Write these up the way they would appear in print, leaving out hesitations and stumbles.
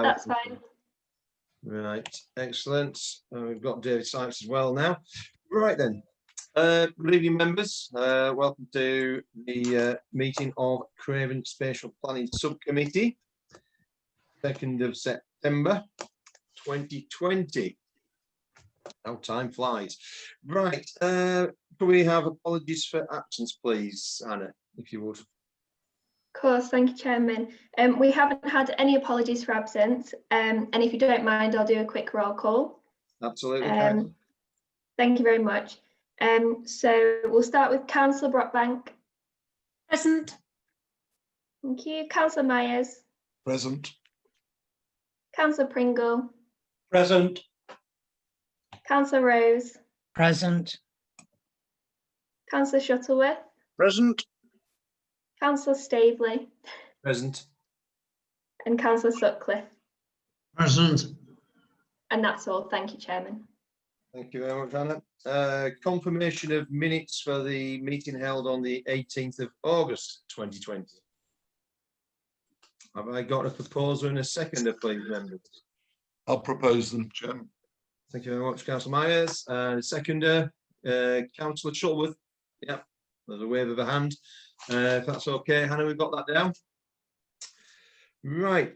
that's fine. Right, excellent. We've got David Sykes as well now. Right then. Good evening, members. Welcome to the meeting of Craven Spatial Planning Subcommittee, 2nd of September 2020. How time flies. Right, can we have apologies for absence, please, Anna, if you would? Of course, thank you, Chairman. We haven't had any apologies for absence, and if you don't mind, I'll do a quick roll call. Absolutely. Thank you very much. So we'll start with Councillor Brockbank. Present. Thank you. Councillor Myers. Present. Councillor Pringle. Present. Councillor Rose. Present. Councillor Shuttleworth. Present. Councillor Staveley. Present. And Councillor Sutcliffe. Present. And that's all. Thank you, Chairman. Thank you very much, Anna. Confirmation of minutes for the meeting held on the 18th of August 2020. Have I got a proposer and a seconder, please, members? I'll propose them, Chairman. Thank you very much, Councillor Myers. Seconder, Councillor Shuttleworth. Yeah, there's a wave of a hand. If that's okay, Hannah, we've got that down. Right,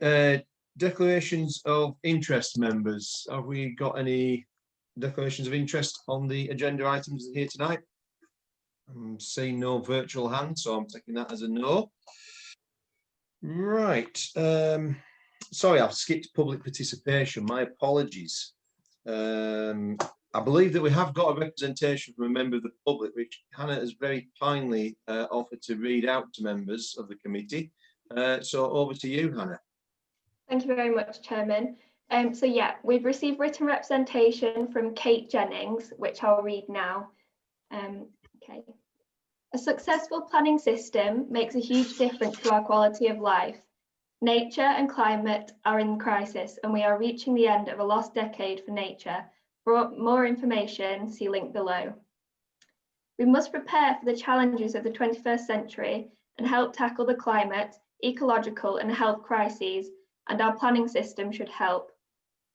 declarations of interest, members. Have we got any declarations of interest on the agenda items here tonight? I'm seeing no virtual hands, so I'm taking that as a no. Right, sorry, I've skipped public participation. My apologies. I believe that we have got a representation from a member of the public, which Hannah has very kindly offered to read out to members of the committee. So over to you, Hannah. Thank you very much, Chairman. So yeah, we've received written representation from Kate Jennings, which I'll read now. Okay. A successful planning system makes a huge difference to our quality of life. Nature and climate are in crisis, and we are reaching the end of a lost decade for nature. For more information, see link below. We must prepare for the challenges of the 21st century and help tackle the climate, ecological and health crises, and our planning system should help.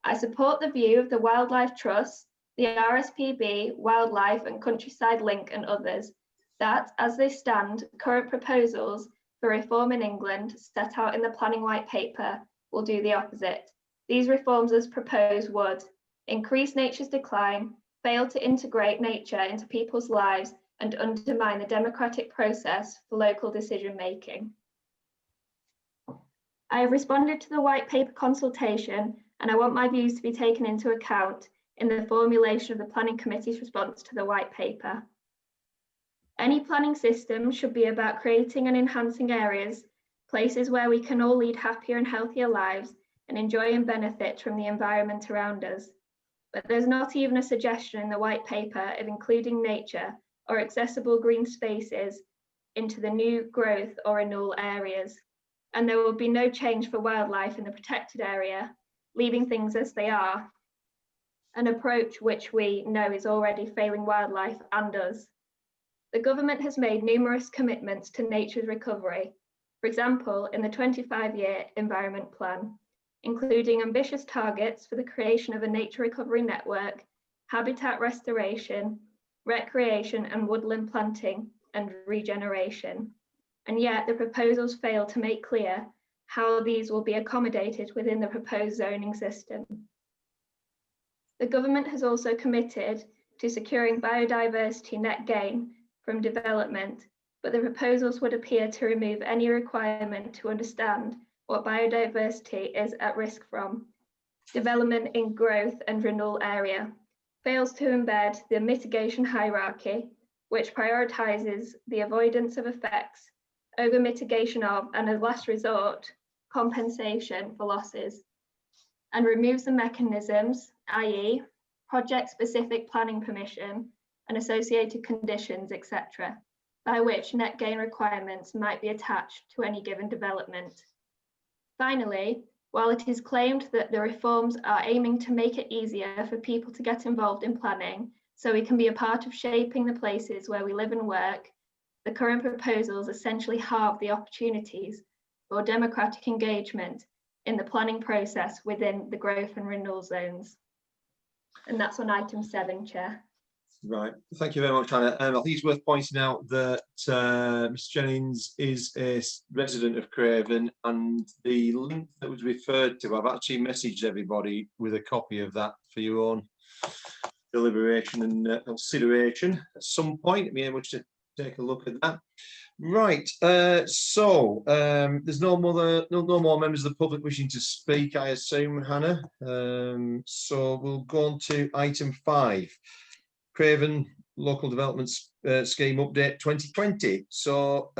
I support the view of the Wildlife Trust, the RSPB, Wildlife and Countryside Link and others, that as they stand, current proposals for reform in England set out in the Planning White Paper will do the opposite. These reforms as proposed would increase nature's decline, fail to integrate nature into people's lives, and undermine the democratic process for local decision making. I have responded to the White Paper consultation, and I want my views to be taken into account in the formulation of the Planning Committee's response to the White Paper. Any planning system should be about creating and enhancing areas, places where we can all lead happier and healthier lives and enjoy and benefit from the environment around us. But there's not even a suggestion in the White Paper of including nature or accessible green spaces into the new growth or renewal areas. And there will be no change for wildlife in the protected area, leaving things as they are, an approach which we know is already failing wildlife and us. The government has made numerous commitments to nature's recovery, for example, in the 25-year Environment Plan, including ambitious targets for the creation of a nature recovery network, habitat restoration, recreation and woodland planting and regeneration. And yet the proposals fail to make clear how these will be accommodated within the proposed zoning system. The government has also committed to securing biodiversity net gain from development, but the proposals would appear to remove any requirement to understand what biodiversity is at risk from. Development in growth and renewal area fails to embed the mitigation hierarchy, which prioritizes the avoidance of effects over mitigation of, and as last resort, compensation for losses, and removes the mechanisms, i.e. project-specific planning permission and associated conditions, etc., by which net gain requirements might be attached to any given development. Finally, while it is claimed that the reforms are aiming to make it easier for people to get involved in planning so we can be a part of shaping the places where we live and work, the current proposals essentially halve the opportunities for democratic engagement in the planning process within the growth and renewal zones. And that's on item 7, Chair. Right, thank you very much, Hannah. I think it's worth pointing out that Mr. Jennings is a resident of Craven, and the link that was referred to, I've actually messaged everybody with a copy of that for your own deliberation and consideration at some point. Be able to take a look at that. Right, so there's no more members of the public wishing to speak, I assume, Hannah. So we'll go on to item 5. Craven Local Development Scheme Update 2020. So,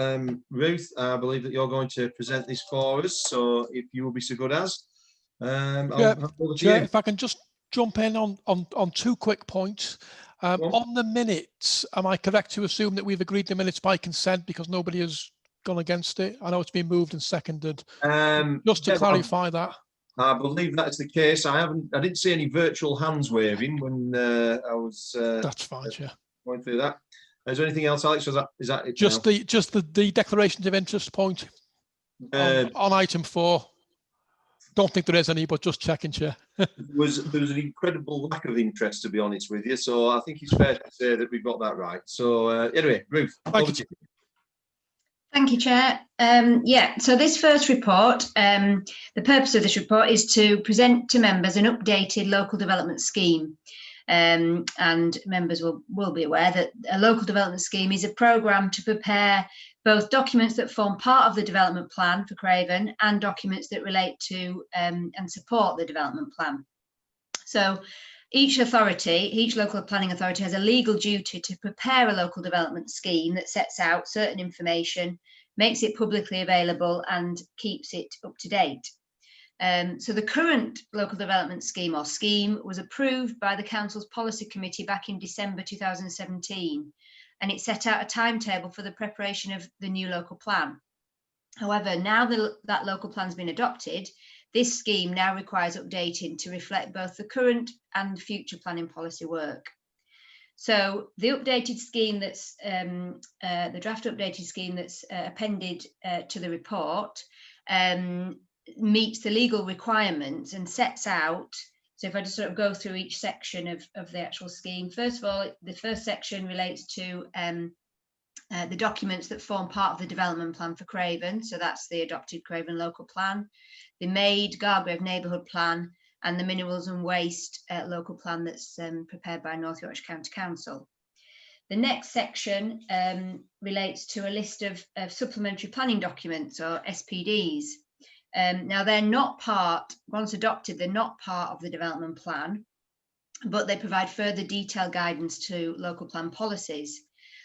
Ruth, I believe that you're going to present this for us. So, if you will be so good as, Chair, if I can just jump in on 2 quick points. On the minutes, am I correct to assume that we've agreed the minutes by consent because nobody has gone against it? I know it's been moved and seconded. Just to clarify that. I believe that's the case. I didn't see any virtual hands waving when I was. That's fine, yeah. Going through that. Is there anything else, Alex? Is that it? Just the declarations of interest point on item 4. Don't think there is any, but just checking, Chair. There was an incredible lack of interest, to be honest with you. So I think it's fair to say that we've got that right. So anyway, Ruth, over to you. Thank you, Chair. So this first report, the purpose of this report is to present to members an updated local development scheme. And members will be aware that a local development scheme is a programme to prepare both documents that form part of the development plan for Craven and documents that relate to and support the development plan. So each local planning authority has a legal duty to prepare a local development scheme that sets out certain information, makes it publicly available and keeps it up to date. So the current local development scheme was approved by the Council's Policy Committee back in December 2017, and it set out a timetable for the preparation of the new local plan. However, now that local plan has been adopted, this scheme now requires updating to reflect both the current and future planning policy work. So the updated scheme that's the draft updated scheme that's appended to the report meets the legal requirements and sets out. So if I just sort of go through each section of the actual scheme, first of all, the first section relates to the documents that form part of the development plan for Craven. So that's the adopted Craven local plan, the made Gargrave neighbourhood plan, and the minerals and waste local plan that's prepared by North Yorkshire County Council. The next section relates to a list of supplementary planning documents, or SPDs. Now they're not part, once adopted, they're not part of the development plan, but they provide further detailed guidance to local plan policies.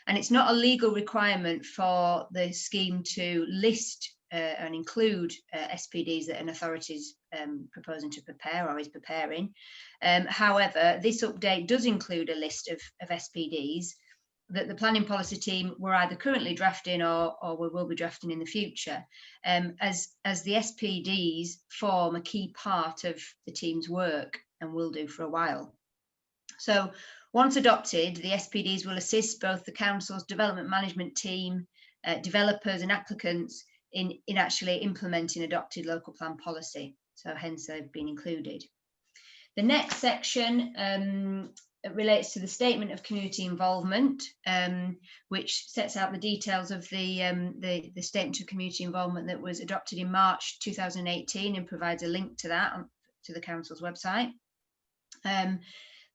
And it's not a legal requirement for the scheme to list and include SPDs that an authority is proposing to prepare or is preparing. However, this update does include a list of SPDs that the planning policy team were either currently drafting or we will be drafting in the future, as the SPDs form a key part of the team's work and will do for a while. So once adopted, the SPDs will assist both the council's development management team, developers and applicants in actually implementing adopted local plan policy. So hence they've been included. The next section relates to the statement of community involvement, which sets out the details of the statement of community involvement that was adopted in March 2018 and provides a link to that to the council's website.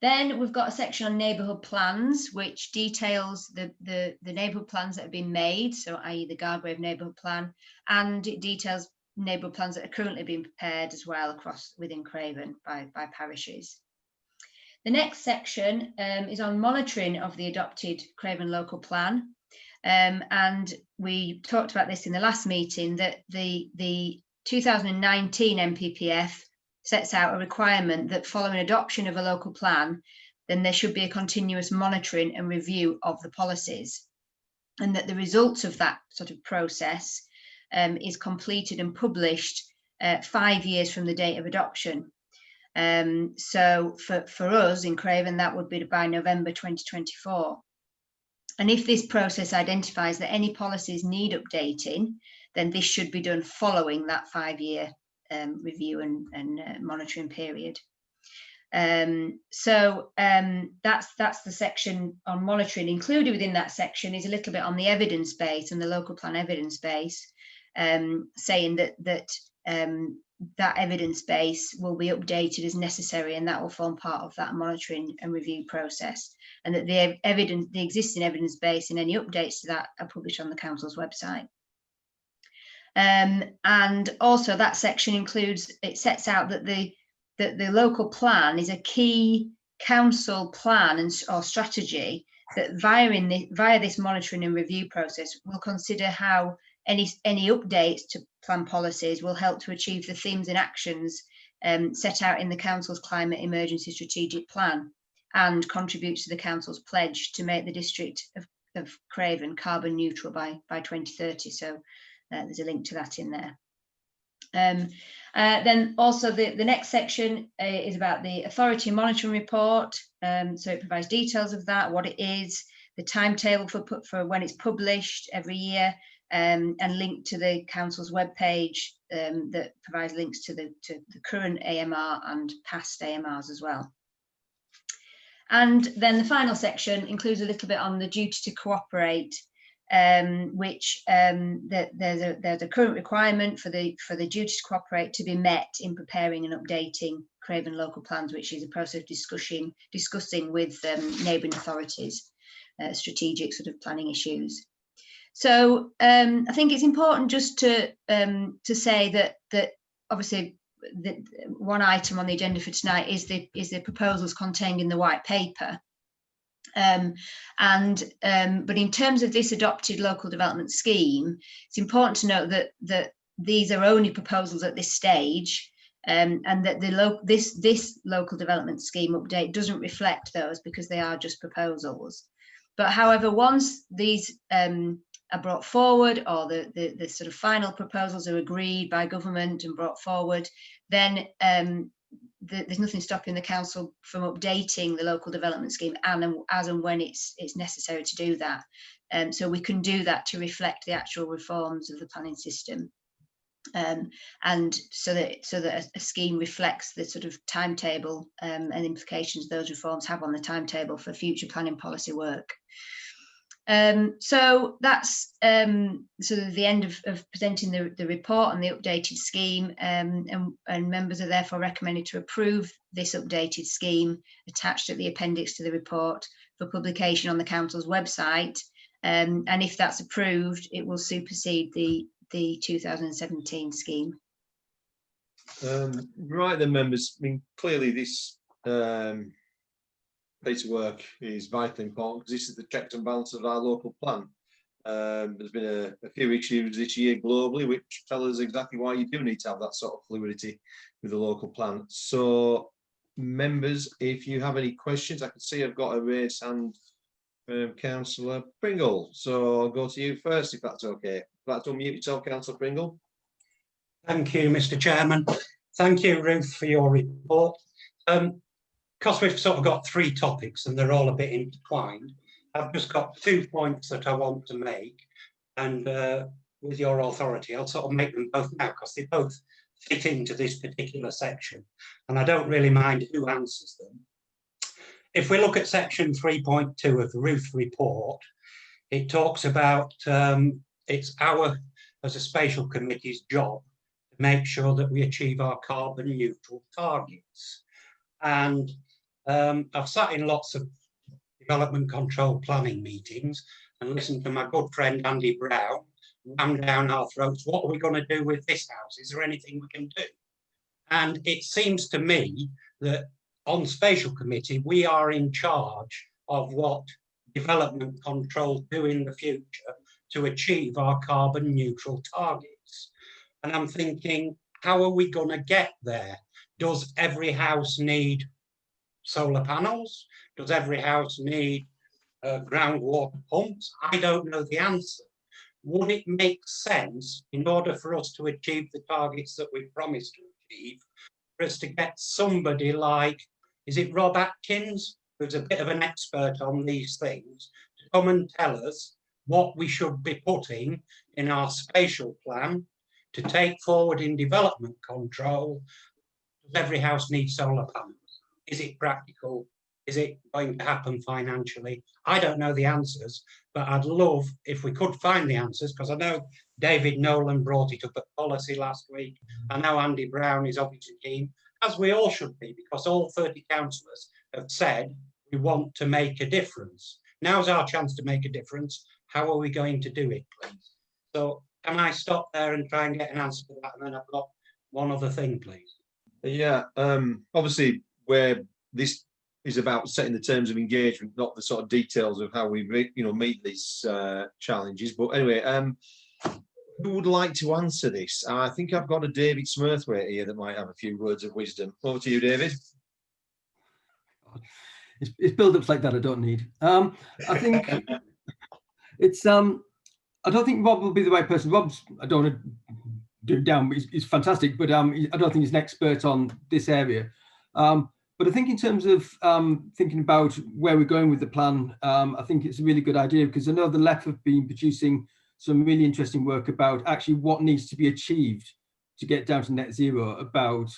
Then we've got a section on neighbourhood plans, which details the neighbourhood plans that have been made, so i.e. the Gargrave neighbourhood plan, and it details neighbourhood plans that are currently being prepared as well within Craven by parishes. The next section is on monitoring of the adopted Craven local plan. And we talked about this in the last meeting, that the 2019 NPPF sets out a requirement that following adoption of a local plan, then there should be a continuous monitoring and review of the policies, and that the results of that sort of process is completed and published 5 years from the date of adoption. So for us in Craven, that would be by November 2024. And if this process identifies that any policies need updating, then this should be done following that 5 year review and monitoring period. So that's the section on monitoring. Included within that section is a little bit on the evidence base and the local plan evidence base, saying that that evidence base will be updated as necessary, and that will form part of that monitoring and review process, and that the existing evidence base and any updates to that are published on the council's website. And also that section includes, it sets out that the local plan is a key council plan or strategy that via this monitoring and review process will consider how any updates to plan policies will help to achieve the themes and actions set out in the council's climate emergency strategic plan, and contributes to the council's pledge to make the district of Craven carbon neutral by 2030. So there's a link to that in there. Then also the next section is about the authority monitoring report. So it provides details of that, what it is, the timetable for when it's published every year, and linked to the council's webpage that provides links to the current AMR and past AMRs as well. And then the final section includes a little bit on the duty to cooperate, which there's a current requirement for the duty to cooperate to be met in preparing and updating Craven local plans, which is a process of discussing with neighbouring authorities strategic sort of planning issues. So I think it's important just to say that obviously the one item on the agenda for tonight is the proposals contained in the white paper. But in terms of this adopted local development scheme, it's important to note that these are only proposals at this stage, and that this local development scheme update doesn't reflect those because they are just proposals. But however, once these are brought forward, or the sort of final proposals are agreed by government and brought forward, then there's nothing stopping the council from updating the local development scheme as and when it's necessary to do that. So we can do that to reflect the actual reforms of the planning system, and so that a scheme reflects the sort of timetable and implications those reforms have on the timetable for future planning policy work. So that's sort of the end of presenting the report on the updated scheme, and members are therefore recommended to approve this updated scheme attached at the appendix to the report for publication on the council's website, and if that's approved, it will supersede the 2017 scheme. Right then, members, I mean, clearly this piece of work is vitally important because this is the checks and balances of our local plan. There's been a few issues this year globally which tell us exactly why you do need to have that sort of fluidity with the local plan. So members, if you have any questions, I can see I've got a raised hand from Councillor Pringle, so I'll go to you first if that's okay. Would you like to unmute yourself, Councillor Pringle? Thank you, Mr. Chairman. Thank you, Ruth, for your report. Because we've sort of got three topics and they're all a bit intertwined, I've just got 2 points that I want to make, and with your authority, I'll sort of make them both now because they both fit into this particular section, and I don't really mind who answers them. If we look at section 3.2 of the Ruth report, it talks about it's our, as a spatial committee's job, to make sure that we achieve our carbon neutral targets. And I've sat in lots of development control planning meetings and listened to my good friend Andy Brown ram down our throats, what are we going to do with this house? Is there anything we can do? And it seems to me that on Spatial Committee, we are in charge of what development control do in the future to achieve our carbon neutral targets. And I'm thinking, how are we going to get there? Does every house need solar panels? Does every house need groundwater pumps? I don't know the answer. Would it make sense, in order for us to achieve the targets that we promised to achieve, for us to get somebody like, is it Rob Atkins, who's a bit of an expert on these things, to come and tell us what we should be putting in our spatial plan to take forward in development control, does every house need solar panels? Is it practical? Is it going to happen financially? I don't know the answers, but I'd love if we could find the answers, because I know David Nolan brought it up at policy last week. I know Andy Brown is obviously keen, as we all should be, because all 30 councillors have said we want to make a difference. Now's our chance to make a difference. How are we going to do it, please? So can I stop there and try and get an answer to that? And then I've got one other thing, please. Yeah, obviously where this is about setting the terms of engagement, not the sort of details of how we meet these challenges. But anyway, who would like to answer this? I think I've got a David Smurthwaite here that might have a few words of wisdom. Over to you, David. It's build-ups like that I don't need. I think it's I don't think Rob will be the right person. Rob's, I don't want to do him down, but he's fantastic, but I don't think he's an expert on this area. But I think in terms of thinking about where we're going with the plan, I think it's a really good idea, because I know the LEF have been producing some really interesting work about actually what needs to be achieved to get down to net zero, about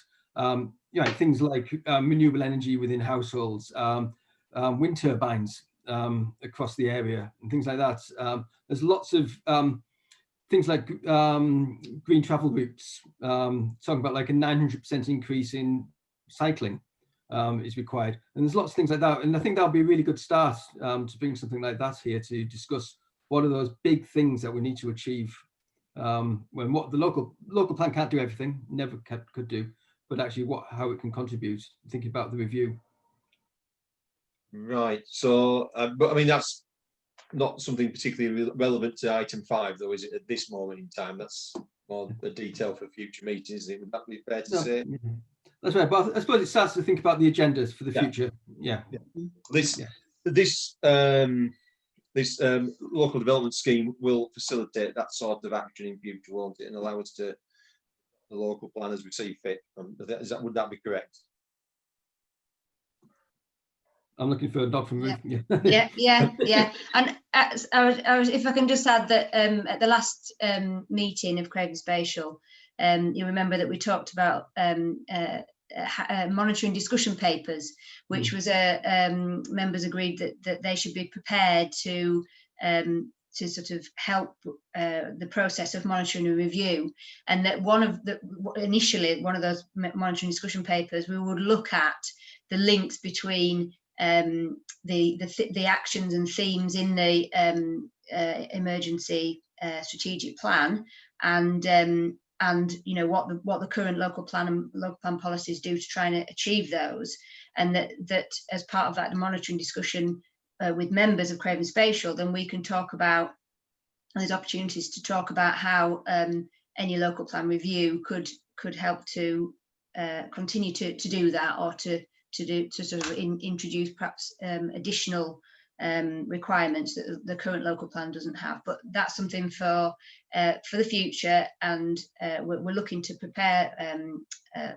things like renewable energy within households, wind turbines across the area and things like that. There's lots of things like green travel routes, talking about like a 900% increase in cycling is required. And there's lots of things like that. And I think that'll be a really good start to bring something like that here to discuss what are those big things that we need to achieve when what the local plan can't do everything, never could do, but actually how it can contribute, thinking about the review. Right. So, but I mean, that's not something particularly relevant to item 5, though, is it, at this moment in time? That's more a detail for future meetings. Would that be fair to say? That's right. But I suppose it starts to think about the agendas for the future. Yeah. This local development scheme will facilitate that sort of action in future, won't it, and allow us to the local plan as we see fit. Would that be correct? I'm looking for a dog from Ruth. Yeah. And if I can just add that at the last meeting of Craven Spatial, you remember that we talked about monitoring discussion papers, which was members agreed that they should be prepared to sort of help the process of monitoring and review, and that initially one of those monitoring discussion papers, we would look at the links between the actions and themes in the emergency strategic plan, and what the current local plan and local plan policies do to try and achieve those, and that as part of that monitoring discussion with members of Craven Spatial, then we can talk about these opportunities to talk about how any local plan review could help to continue to do that, or to sort of introduce perhaps additional requirements that the current local plan doesn't have. But that's something for the future, and we're looking to prepare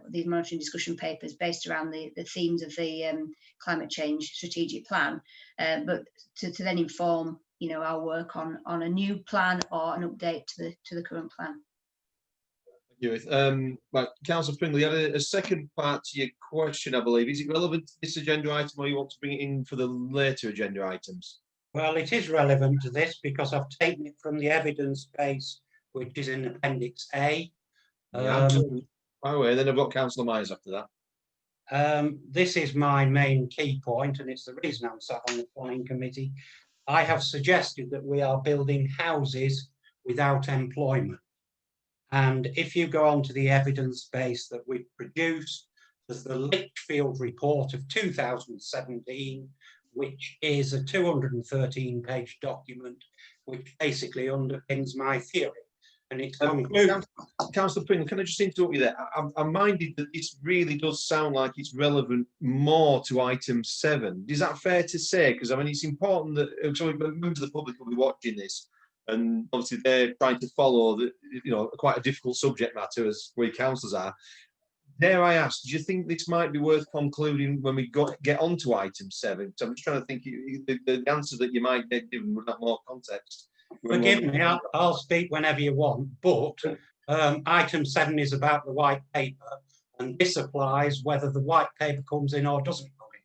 these monitoring discussion papers based around the themes of the climate change strategic plan, but to then inform our work on a new plan or an update to the current plan. Right, Councillor Pringle, you had a second part to your question, I believe. Is it relevant to this agenda item, or you want to bring it in for the later agenda items? Well, it is relevant to this because I've taken it from the evidence base, which is in Appendix A. By the way, then I've got Councillor Myers after that. This is my main key point, and it's the reason I'm sat on the planning committee. I have suggested that we are building houses without employment. And if you go on to the evidence base that we've produced, there's the Litchfield report of 2017, which is a 213-page document, which basically underpins my theory. And it concludes. Councillor Pringle, can I just interrupt you there? I'm minded that this really does sound like it's relevant more to item 7. Is that fair to say? Because I mean, it's important that members of the public will be watching this, and obviously they're trying to follow quite a difficult subject matter, as we councillors are. Dare I ask, do you think this might be worth concluding when we get on to item 7? So I'm just trying to think the answer that you might get given would have more context. Forgive me, I'll speak whenever you want, but Item 7 is about the white paper, and this applies whether the white paper comes in or doesn't come in.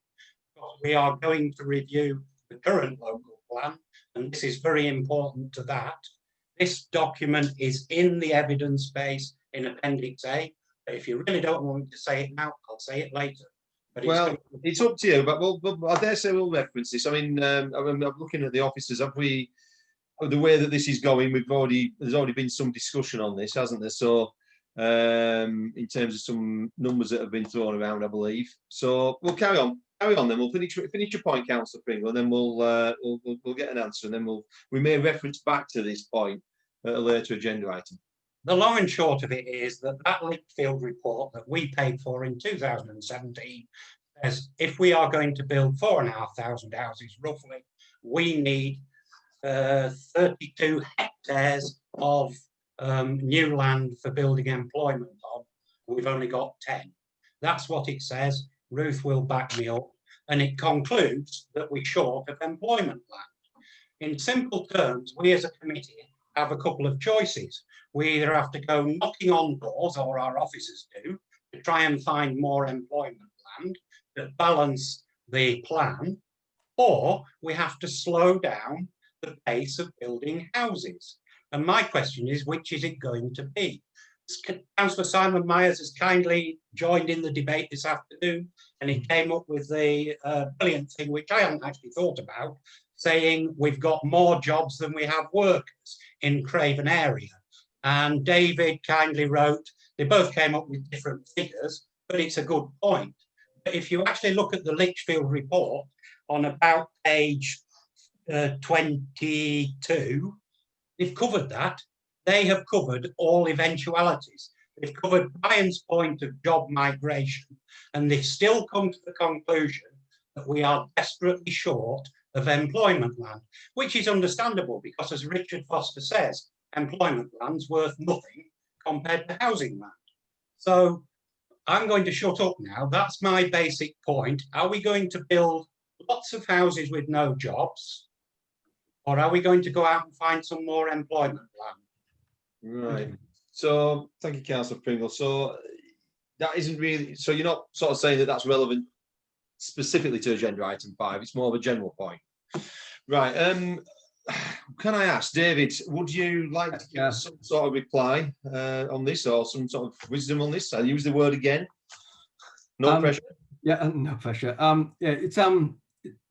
Because we are going to review the current local plan, and this is very important to that. This document is in the evidence base in Appendix A, but if you really don't want me to say it now, I'll say it later. But well, it's up to you, but I dare say we'll reference this. I mean, I'm looking at the officers. Have we, the way that this is going, there's already been some discussion on this, hasn't there? So, in terms of some numbers that have been thrown around, I believe. So we'll carry on. Then we'll finish your point, Councillor Pringle, and then we'll get an answer, and then we may reference back to this point at a later agenda item. The long and short of it is that Lichfield report that we paid for in 2017 says if we are going to build 4,500 houses roughly, we need 32 hectares of new land for building employment on. We've only got 10. That's what it says. Ruth will back me up, and it concludes that we're short of employment land. In simple terms, we as a committee have a couple of choices. We either have to go knocking on doors, or our officers do, to try and find more employment land that balance the plan, or we have to slow down the pace of building houses. And my question is, which is it going to be? Councillor Simon Myers has kindly joined in the debate this afternoon, and he came up with the brilliant thing, which I haven't actually thought about, saying we've got more jobs than we have workers in Craven area. And David kindly wrote, they both came up with different figures, but it's a good point. But if you actually look at the Lichfield report on about page 22, they've covered that. They have covered all eventualities. They've covered Brian's point of job migration, and they still come to the conclusion that we are desperately short of employment land, which is understandable because, as Richard Foster says, employment land's worth nothing compared to housing land. So I'm going to shut up now. That's my basic point. Are we going to build lots of houses with no jobs, or are we going to go out and find some more employment land? Right. So thank you, Councillor Pringle. So that isn't really, so you're not sort of saying that that's relevant specifically to agenda item 5. It's more of a general point. Right. Can I ask, David, would you like to give some sort of reply on this, or some sort of wisdom on this? I'll use the word again. No pressure. Yeah, no pressure. Yeah,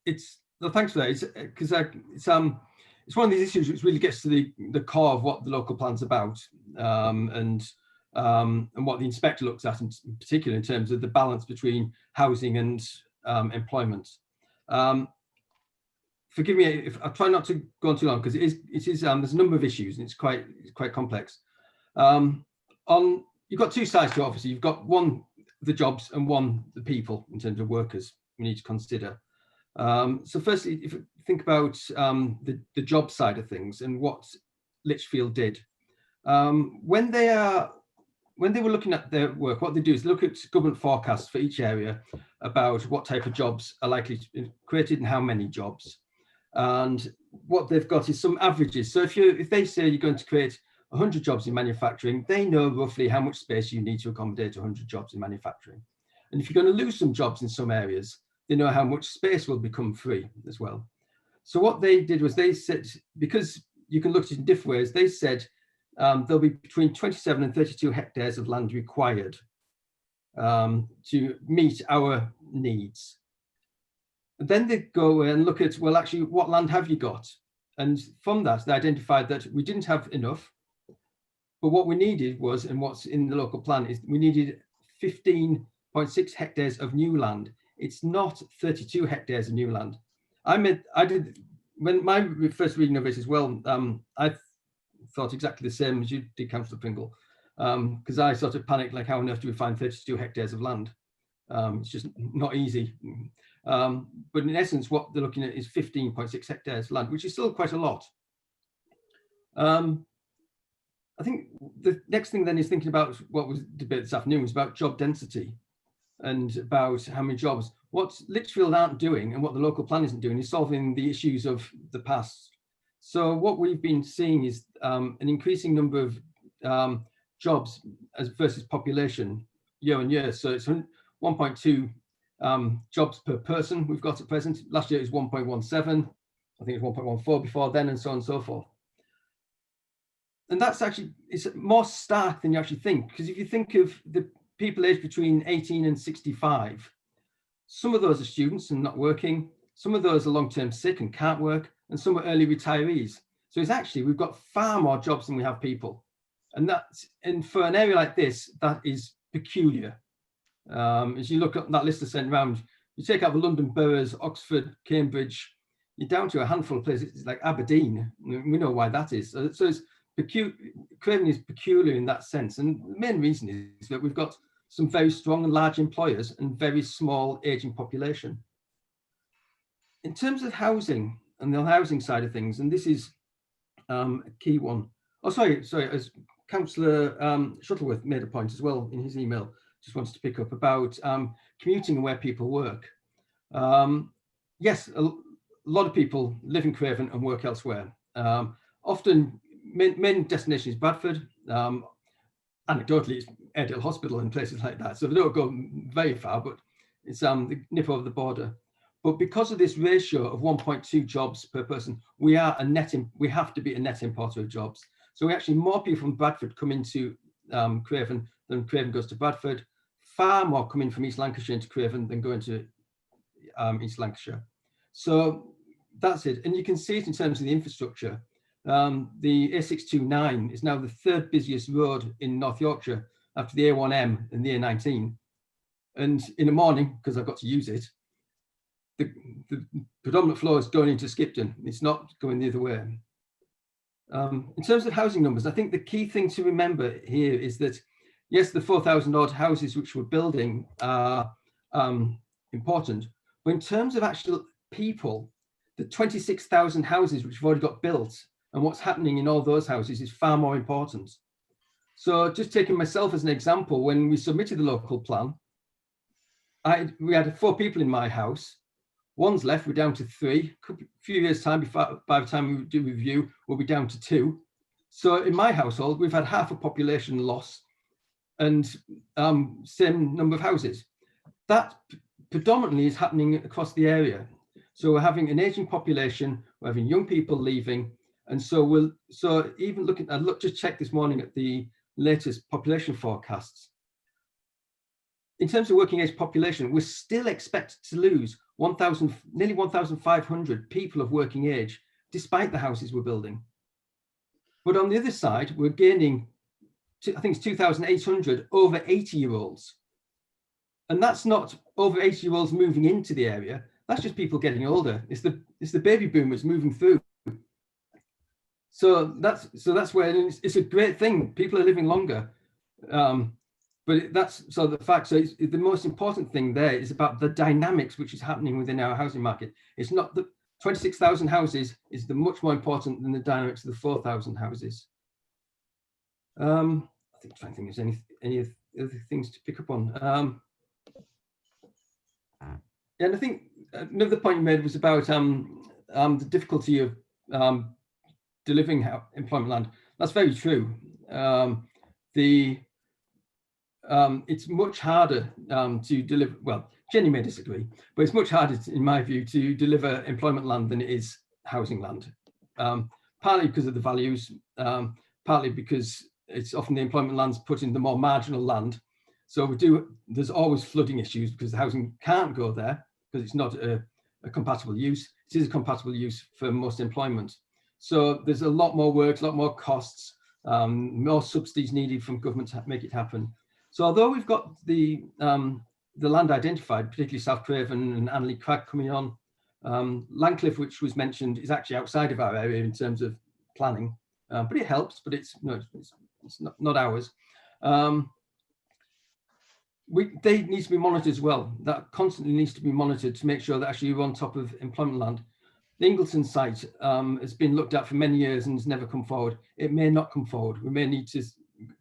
it's no, thanks for that. It's because it's one of these issues which really gets to the core of what the local plan's about, and what the inspector looks at in particular in terms of the balance between housing and employment. Forgive me if I try not to go on too long, because it is there's a number of issues and it's quite complex. You've got two sides to it, obviously. You've got one, the jobs, and one, the people, in terms of workers we need to consider. So firstly, if you think about the job side of things and what Lichfield did, when they were looking at their work, what they do is look at government forecasts for each area about what type of jobs are likely to be created and how many jobs. And what they've got is some averages. So if they say you're going to create 100 jobs in manufacturing, they know roughly how much space you need to accommodate 100 jobs in manufacturing. And if you're going to lose some jobs in some areas, they know how much space will become free as well. So what they did was they said, because you can look at it in different ways, they said there'll be between 27 and 32 hectares of land required to meet our needs. And then they go and look at, well, actually, what land have you got? And from that, they identified that we didn't have enough, but what we needed was, and what's in the local plan is, we needed 15.6 hectares of new land. It's not 32 hectares of new land. When my first reading of it as well, I thought exactly the same as you did, Councillor Pringle, because I sort of panicked, like, how on earth do we find 32 hectares of land? It's just not easy. But in essence, what they're looking at is 15.6 hectares of land, which is still quite a lot. I think the next thing then is thinking about what was debated this afternoon was about job density and about how many jobs. What Lichfield aren't doing and what the local plan isn't doing is solving the issues of the past. So what we've been seeing is an increasing number of jobs as versus population year on year. So it's 1.2 jobs per person we've got at present. Last year it was 1.17. I think it was 1.14 before then, and so on and so forth. And that's actually, it's more stark than you actually think, because if you think of the people aged between 18 and 65, some of those are students and not working, some of those are long-term sick and can't work, and some are early retirees. So it's actually, we've got far more jobs than we have people. And for an area like this, that is peculiar. As you look at that list of sent round, you take out the London boroughs, Oxford, Cambridge, you're down to a handful of places. It's like Aberdeen. We know why that is. So it's peculiar. Craven is peculiar in that sense. And the main reason is that we've got some very strong and large employers and very small aging population. In terms of housing and the housing side of things, and this is a key one. Oh, sorry, as Councillor Shuttleworth made a point as well in his email, just wants to pick up about commuting and where people work. Yes, a lot of people live in Craven and work elsewhere. Often, main destination is Bradford. Anecdotally, it's Airedale Hospital and places like that. So they don't go very far, but it's the nip over the border. But because of this ratio of 1.2 jobs per person, we have to be a net importer of jobs. So we actually, more people from Bradford come into Craven than Craven goes to Bradford. Far more coming from East Lancashire into Craven than going to East Lancashire. So that's it. And you can see it in terms of the infrastructure. The A629 is now the third busiest road in North Yorkshire after the A1M and the A19. And in the morning, because I've got to use it, the predominant flow is going into Skipton. It's not going the other way. In terms of housing numbers, I think the key thing to remember here is that, yes, the 4,000 odd houses which we're building are important, but in terms of actual people, the 26,000 houses which have already got built and what's happening in all those houses is far more important. So just taking myself as an example, when we submitted the local plan, we had 4 people in my house. One's left, we're down to 3. A few years' time, by the time we do review, we'll be down to 2. So in my household, we've had half a population loss and same number of houses. That predominantly is happening across the area. So we're having an aging population, we're having young people leaving, and so even looking, I just checked this morning at the latest population forecasts. In terms of working age population, we're still expected to lose nearly 1,500 people of working age, despite the houses we're building. But on the other side, we're gaining, I think it's 2,800 over 80-year-olds. And that's not over 80-year-olds moving into the area. That's just people getting older. It's the baby boomers moving through. So that's where it's a great thing. People are living longer. But the most important thing there is about the dynamics which is happening within our housing market. It's not the 26,000 houses is much more important than the dynamics of the 4,000 houses. I think I'm trying to think if there's any other things to pick up on. And I think another point you made was about the difficulty of delivering employment land. That's very true. It's much harder to deliver, well, Jenny may disagree, but it's much harder, in my view, to deliver employment land than it is housing land. Partly because of the values, partly because it's often the employment land's put in the more marginal land. So there's always flooding issues because the housing can't go there because it's not a compatible use. It is a compatible use for most employment. So there's a lot more work, a lot more costs, more subsidies needed from government to make it happen. So although we've got the land identified, particularly South Craven and Anley Crag coming on, Langcliffe, which was mentioned, is actually outside of our area in terms of planning, but it helps, but it's not ours. They need to be monitored as well. That constantly needs to be monitored to make sure that actually we're on top of employment land. The Ingleton site has been looked at for many years and has never come forward. It may not come forward. We may need to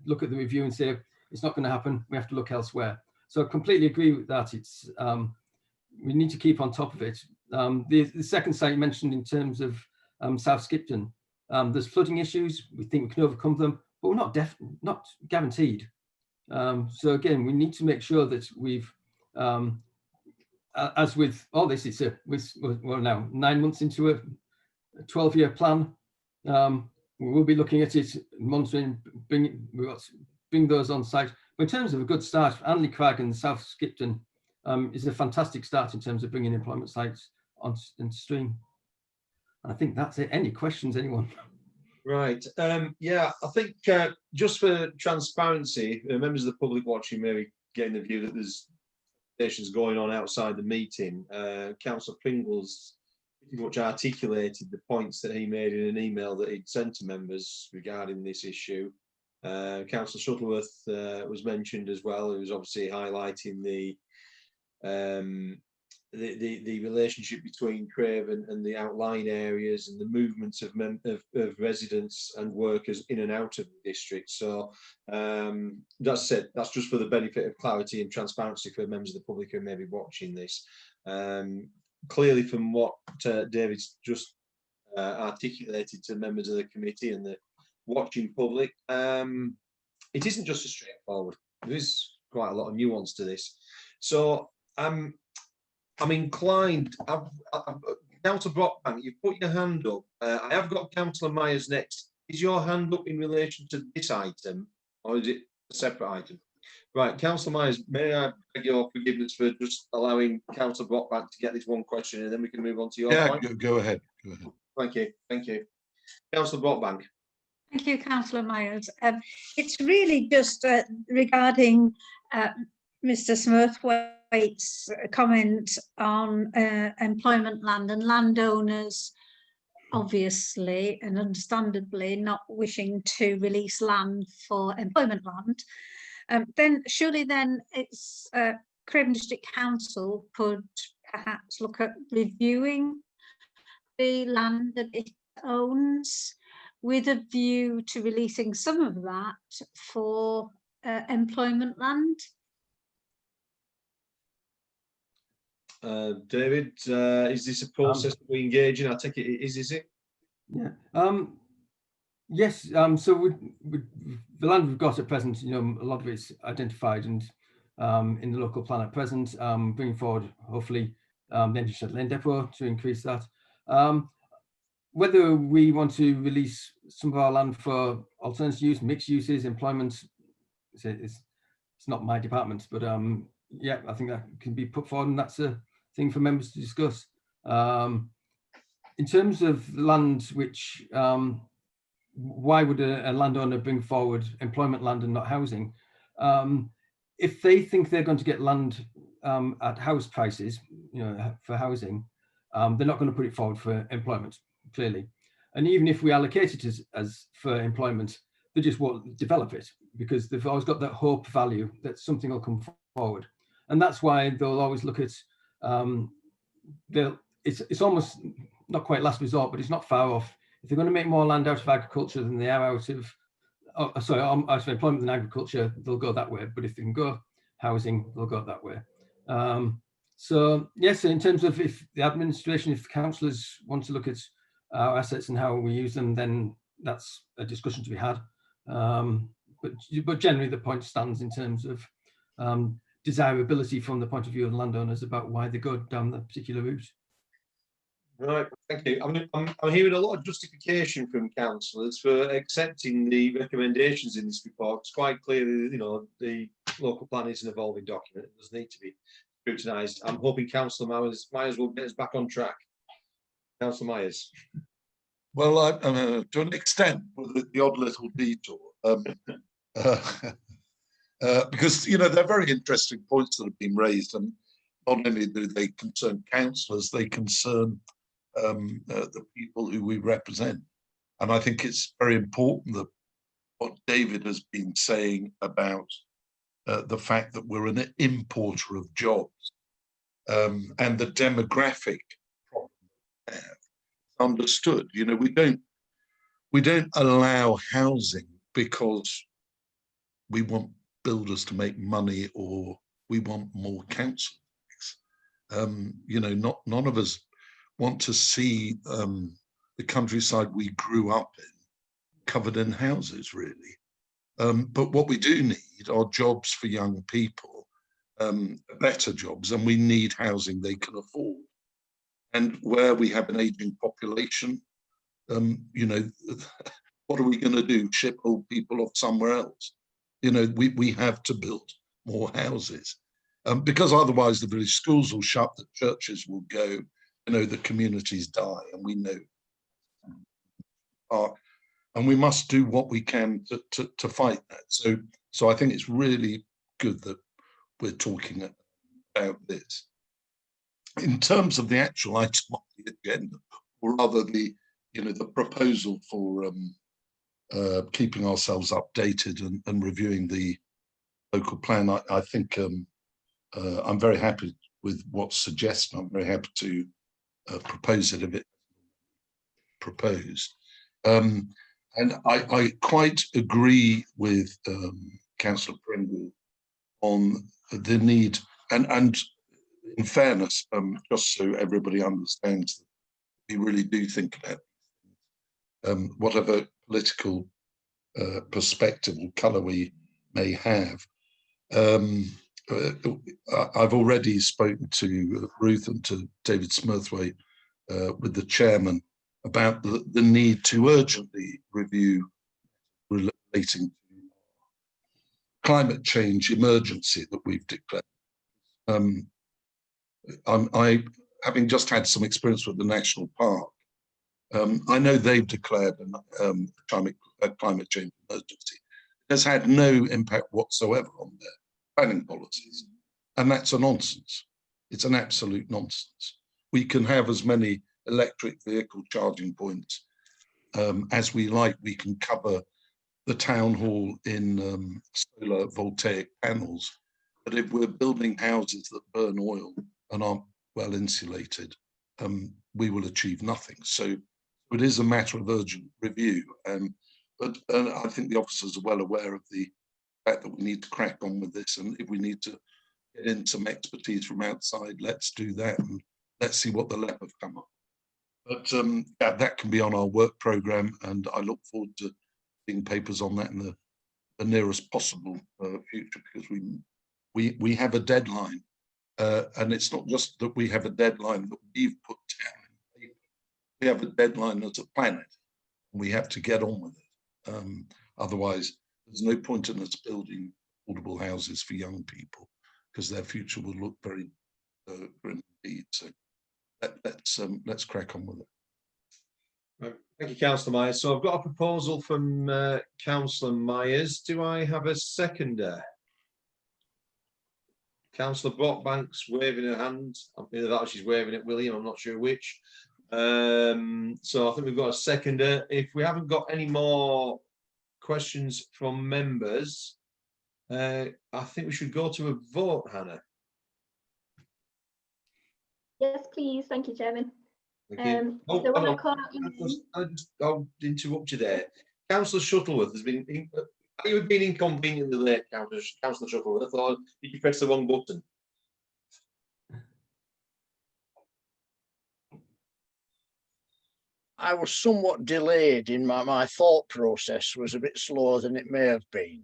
look at the review and say, it's not going to happen. We have to look elsewhere. So I completely agree with that. It's we need to keep on top of it. The second site you mentioned in terms of South Skipton, there's flooding issues. We think we can overcome them, but we're not guaranteed. So again, we need to make sure that we've, as with all this, we're now 9 months into a 12-year plan. We will be looking at it, monitoring, bring those on site. But in terms of a good start, Anley Crag and South Skipton is a fantastic start in terms of bringing employment sites on stream. And I think that's it. Any questions, anyone? Right. Yeah, I think just for transparency, members of the public watching may be getting the view that there's conversations going on outside the meeting. Councillor Pringle's pretty much articulated the points that he made in an email that he'd sent to members regarding this issue. Councillor Shuttleworth was mentioned as well, who was obviously highlighting the relationship between Craven and the outlying areas and the movements of residents and workers in and out of the district. So that's it. That's just for the benefit of clarity and transparency for members of the public who may be watching this. Clearly, from what David's just articulated to members of the committee and the watching public, it isn't just as straightforward. There is quite a lot of nuance to this. So I'm inclined. Councillor Brockbank, you've put your hand up. I have got Councillor Myers next. Is your hand up in relation to this item, or is it a separate item? Right, Councillor Myers, may I beg your forgiveness for just allowing Councillor Brockbank to get this one question, and then we can move on to your point? Go ahead. Go ahead. Thank you. Councillor Brockbank. Thank you, Councillor Myers. It's really just regarding Mr. Smurthwaite's comment on employment land and landowners, obviously and understandably not wishing to release land for employment land. Then surely then it's Craven District Council could perhaps look at reviewing the land that it owns with a view to releasing some of that for employment land. David, is this a process that we engage in? I take it is it? Yeah. Yes. So with the land we've got at present, a lot of it's identified and in the local plan at present, bringing forward hopefully the Energy Lane Depot to increase that. Whether we want to release some of our land for alternative use, mixed uses, employment, it's not my department, but yeah, I think that can be put forward, and that's a thing for members to discuss. In terms of land, which why would a landowner bring forward employment land and not housing? If they think they're going to get land at house prices, for housing, they're not going to put it forward for employment, clearly. And even if we allocate it as for employment, they just won't develop it because they've always got that hope value that something will come forward. And that's why they'll always look at, it's almost not quite last resort, but it's not far off. If they're going to make more land out of agriculture than they are out of employment than agriculture, they'll go that way. But if they can go housing, they'll go that way. So yes, in terms of if the administration, if the councillors want to look at our assets and how we use them, then that's a discussion to be had. But generally the point stands in terms of desirability from the point of view of landowners about why they go down that particular route. Right, thank you. I'm hearing a lot of justification from councillors for accepting the recommendations in this report. It's quite clear that, the local plan is an evolving document. It does need to be scrutinised. I'm hoping Councillor Myers will get us back on track. Councillor Myers. Well, to an extent, with the odd little detour, because they're very interesting points that have been raised, and not only do they concern councillors, they concern the people who we represent. And I think it's very important that what David has been saying about the fact that we're an importer of jobs and the demographic problem we have understood. We don't allow housing because we want builders to make money or we want more council. None of us want to see the countryside we grew up in covered in houses, really. But what we do need are jobs for young people, better jobs, and we need housing they can afford. And where we have an aging population, you know, what are we going to do? Ship old people off somewhere else? You know, we have to build more houses, because otherwise the village schools will shut, the churches will go, you know, the communities die, and we know. And we must do what we can to fight that. So I think it's really good that we're talking about this. In terms of the actual item on the agenda, or rather the, you know, the proposal for keeping ourselves updated and reviewing the local plan, I think I'm very happy with what's suggested. I'm very happy to propose it if it's proposed. And I quite agree with Councillor Pringle on the need, and in fairness, just so everybody understands, we really do think about whatever political perspective or colour we may have. I've already spoken to Ruth and to David Smurthwaite with the chairman about the need to urgently review relating to climate change emergency that we've declared. I having just had some experience with the national park, I know they've declared a climate change emergency. It has had no impact whatsoever on their planning policies, and that's a nonsense. It's an absolute nonsense. We can have as many electric vehicle charging points as we like. We can cover the town hall in solar voltaic panels, but if we're building houses that burn oil and aren't well insulated, we will achieve nothing. So it is a matter of urgent review, but I think the officers are well aware of the fact that we need to crack on with this, and if we need to get in some expertise from outside, let's do that, and let's see what the LEP have come up. But yeah, that can be on our work programme, and I look forward to seeing papers on that in the nearest possible future, because we have a deadline, and it's not just that we have a deadline that we've put down in paper. We have a deadline as a planet, and we have to get on with it. Otherwise, there's no point in us building affordable houses for young people, because their future will look very grim indeed. So let's crack on with it. Right. Thank you, Councillor Myers. So I've got a proposal from Councillor Myers. Do I have a seconder? Councillor Brockbank's waving her hand. Either that or she's waving at William, I'm not sure which. So I think we've got a seconder. If we haven't got any more questions from members, I think we should go to a vote, Hannah. Yes, please. Thank you, Chairman. Oh, so when I call out your name, I'll interrupt you there. Councillor Shuttleworth has been. Are you being inconveniently late, Councillor Shuttleworth, or did you press the wrong button? I was somewhat delayed in my thought process was a bit slower than it may have been.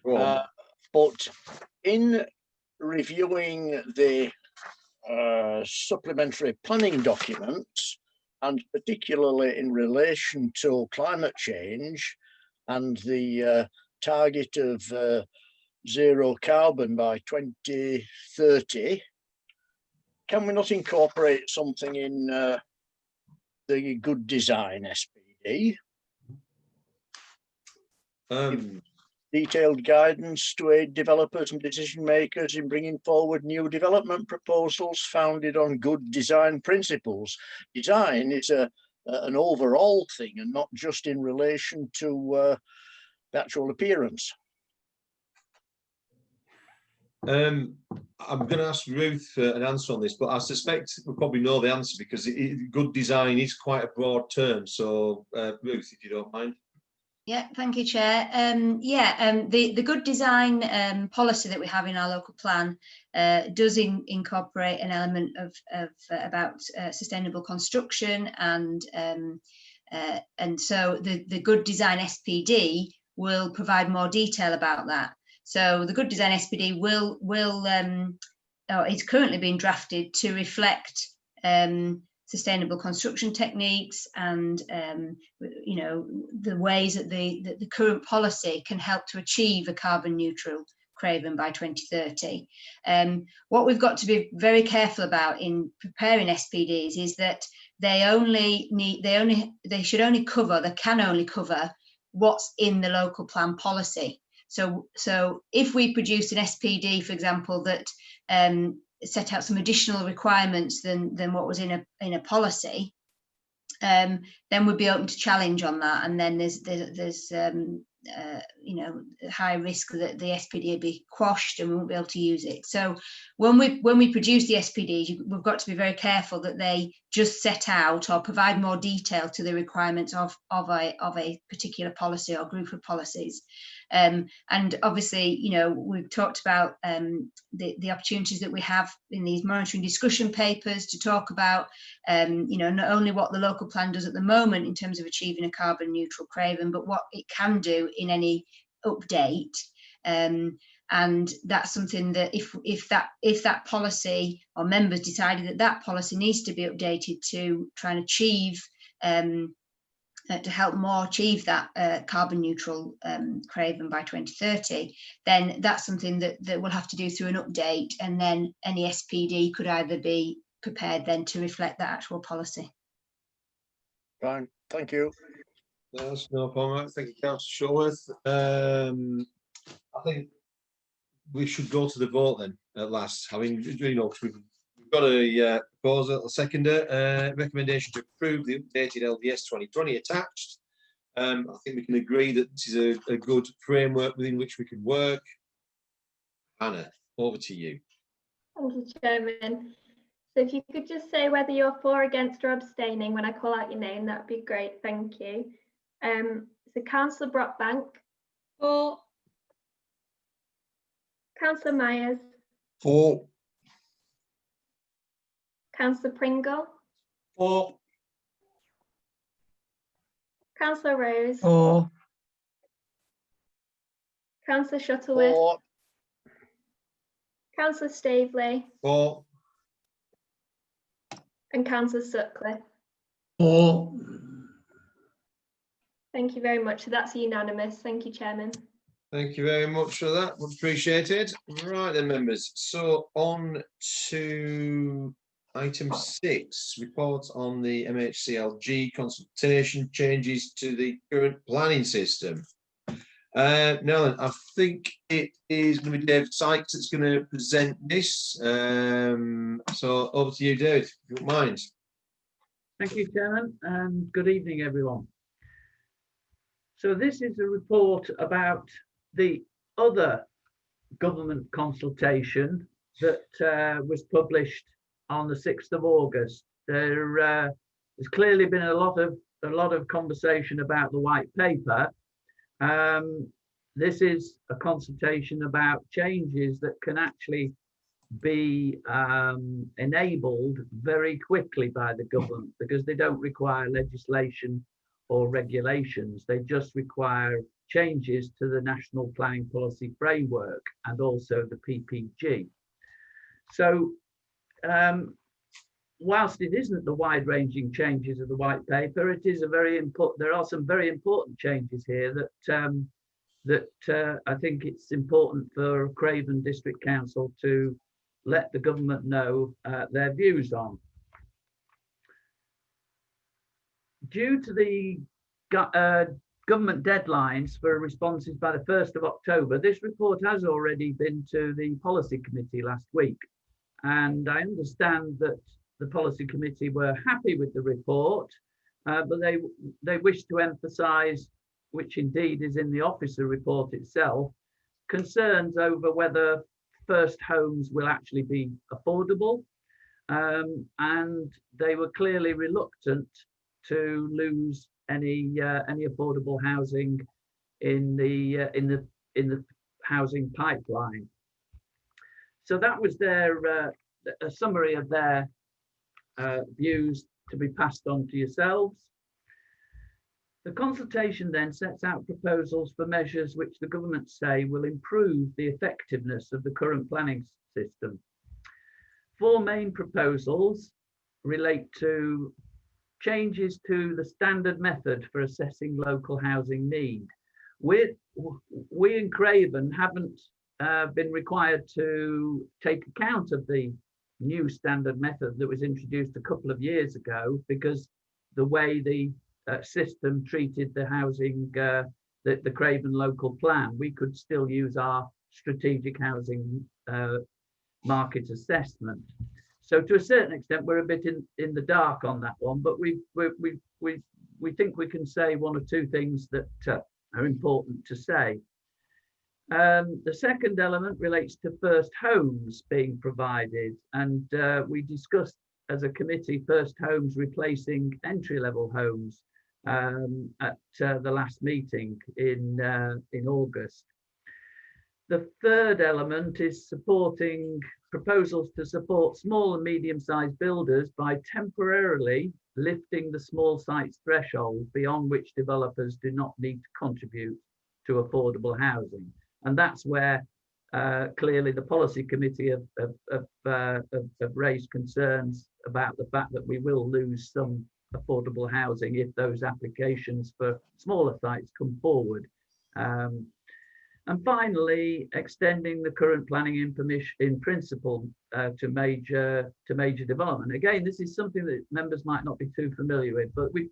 But in reviewing the supplementary planning documents, and particularly in relation to climate change and the target of zero carbon by 2030, can we not incorporate something in the good design SPD? Detailed guidance to aid developers and decision makers in bringing forward new development proposals founded on good design principles. Design is an overall thing and not just in relation to natural appearance. I'm going to ask Ruth an answer on this, but I suspect we probably know the answer, because good design is quite a broad term. So Ruth, if you don't mind. Yeah, thank you, Chair. The good design policy that we have in our local plan does incorporate an element of about sustainable construction, and so the good design SPD will provide more detail about that. So the Good Design SPD is currently being drafted to reflect sustainable construction techniques and the ways that the current policy can help to achieve a carbon neutral Craven by 2030. What we've got to be very careful about in preparing SPDs is that they can only cover what's in the local plan policy. So if we produce an SPD, for example, that set out some additional requirements than what was in a policy, then we'd be open to challenge on that, and then there's high risk that the SPD will be quashed and we won't be able to use it. So when we produce the SPDs, we've got to be very careful that they just set out or provide more detail to the requirements of a particular policy or group of policies. And obviously, we've talked about the opportunities that we have in these monitoring discussion papers to talk about, not only what the local plan does at the moment in terms of achieving a carbon neutral Craven, but what it can do in any update. And that's something that if that policy or members decided that policy needs to be updated to try and achieve to help more achieve that carbon neutral Craven by 2030, then that's something that we'll have to do through an update, and then any SPD could either be prepared then to reflect that actual policy. Fine, thank you. That's no problem. Thank you, Councillor Shuttleworth. I think we should go to the vote then at last. Having, we've got a proposal, a seconder, recommendation to approve the updated LDS 2020 attached. I think we can agree that this is a good framework within which we can work. Hannah, over to you. Thank you, Chairman. So if you could just say whether you're for, against or abstaining when I call out your name, that would be great. Thank you. So Councillor Brockbank. For. Councillor Myers. For. Councillor Pringle. For. Councillor Rose. For. Councillor Shuttleworth. For. Councillor Staveley. For. And Councillor Sutcliffe. For. Thank you very much. So that's unanimous. Thank you, Chairman. Thank you very much for that. Much appreciated. Right then, members. So on to item 6, reports on the MHCLG consultation changes to the current planning system. Now then, I think it is going to be David Sykes that's going to present this. So over to you, David, if you don't mind. Thank you, Chairman, and good evening, everyone. So this is a report about the other government consultation that was published on the 6th of August. There's clearly been a lot of conversation about the white paper. This is a consultation about changes that can actually be enabled very quickly by the government, because they don't require legislation or regulations. They just require changes to the National Planning Policy Framework and also the PPG. So whilst it isn't the wide-ranging changes of the white paper, it is a very important. There are some very important changes here that I think it's important for Craven District Council to let the government know their views on. Due to the government deadlines for responses by the 1st of October, this report has already been to the Policy Committee last week. And I understand that the Policy Committee were happy with the report, but they wish to emphasise, which indeed is in the officer report itself, concerns over whether first homes will actually be affordable. And they were clearly reluctant to lose any affordable housing in the housing pipeline. So that was their a summary of their views to be passed on to yourselves. The consultation then sets out proposals for measures which the government say will improve the effectiveness of the current planning system. 4 main proposals relate to changes to the standard method for assessing local housing need. We in Craven haven't been required to take account of the new standard method that was introduced a couple of years ago, because the way the system treated the housing, the Craven local plan, we could still use our strategic housing market assessment. So to a certain extent, we're a bit in the dark on that one, but we think we can say 1 or 2 things that are important to say. The second element relates to first homes being provided, and we discussed as a committee first homes replacing entry-level homes at the last meeting in August. The third element is supporting proposals to support small and medium-sized builders by temporarily lifting the small sites threshold beyond which developers do not need to contribute to affordable housing. And that's where clearly the policy committee have raised concerns about the fact that we will lose some affordable housing if those applications for smaller sites come forward. And finally, extending the current planning in principle to major development. Again, this is something that members might not be too familiar with, but we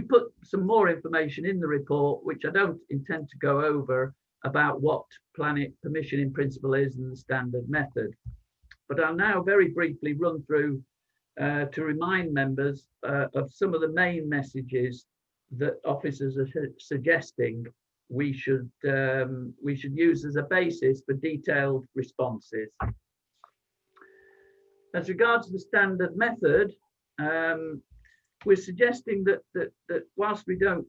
put some more information in the report, which I don't intend to go over, about what planning permission in principle is and the standard method. But I'll now very briefly run through to remind members of some of the main messages that officers are suggesting we should use as a basis for detailed responses. As regards to the standard method, we're suggesting that whilst we don't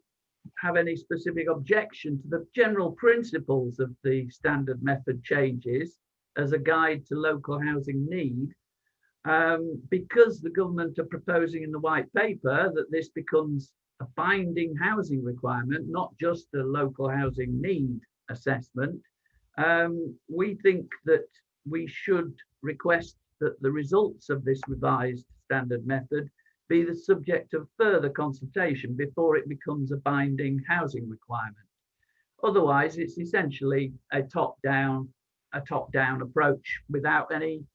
have any specific objection to the general principles of the standard method changes as a guide to local housing need, because the government are proposing in the white paper that this becomes a binding housing requirement, not just a local housing need assessment, we think that we should request that the results of this revised standard method be the subject of further consultation before it becomes a binding housing requirement. Otherwise, it's essentially a top-down approach without any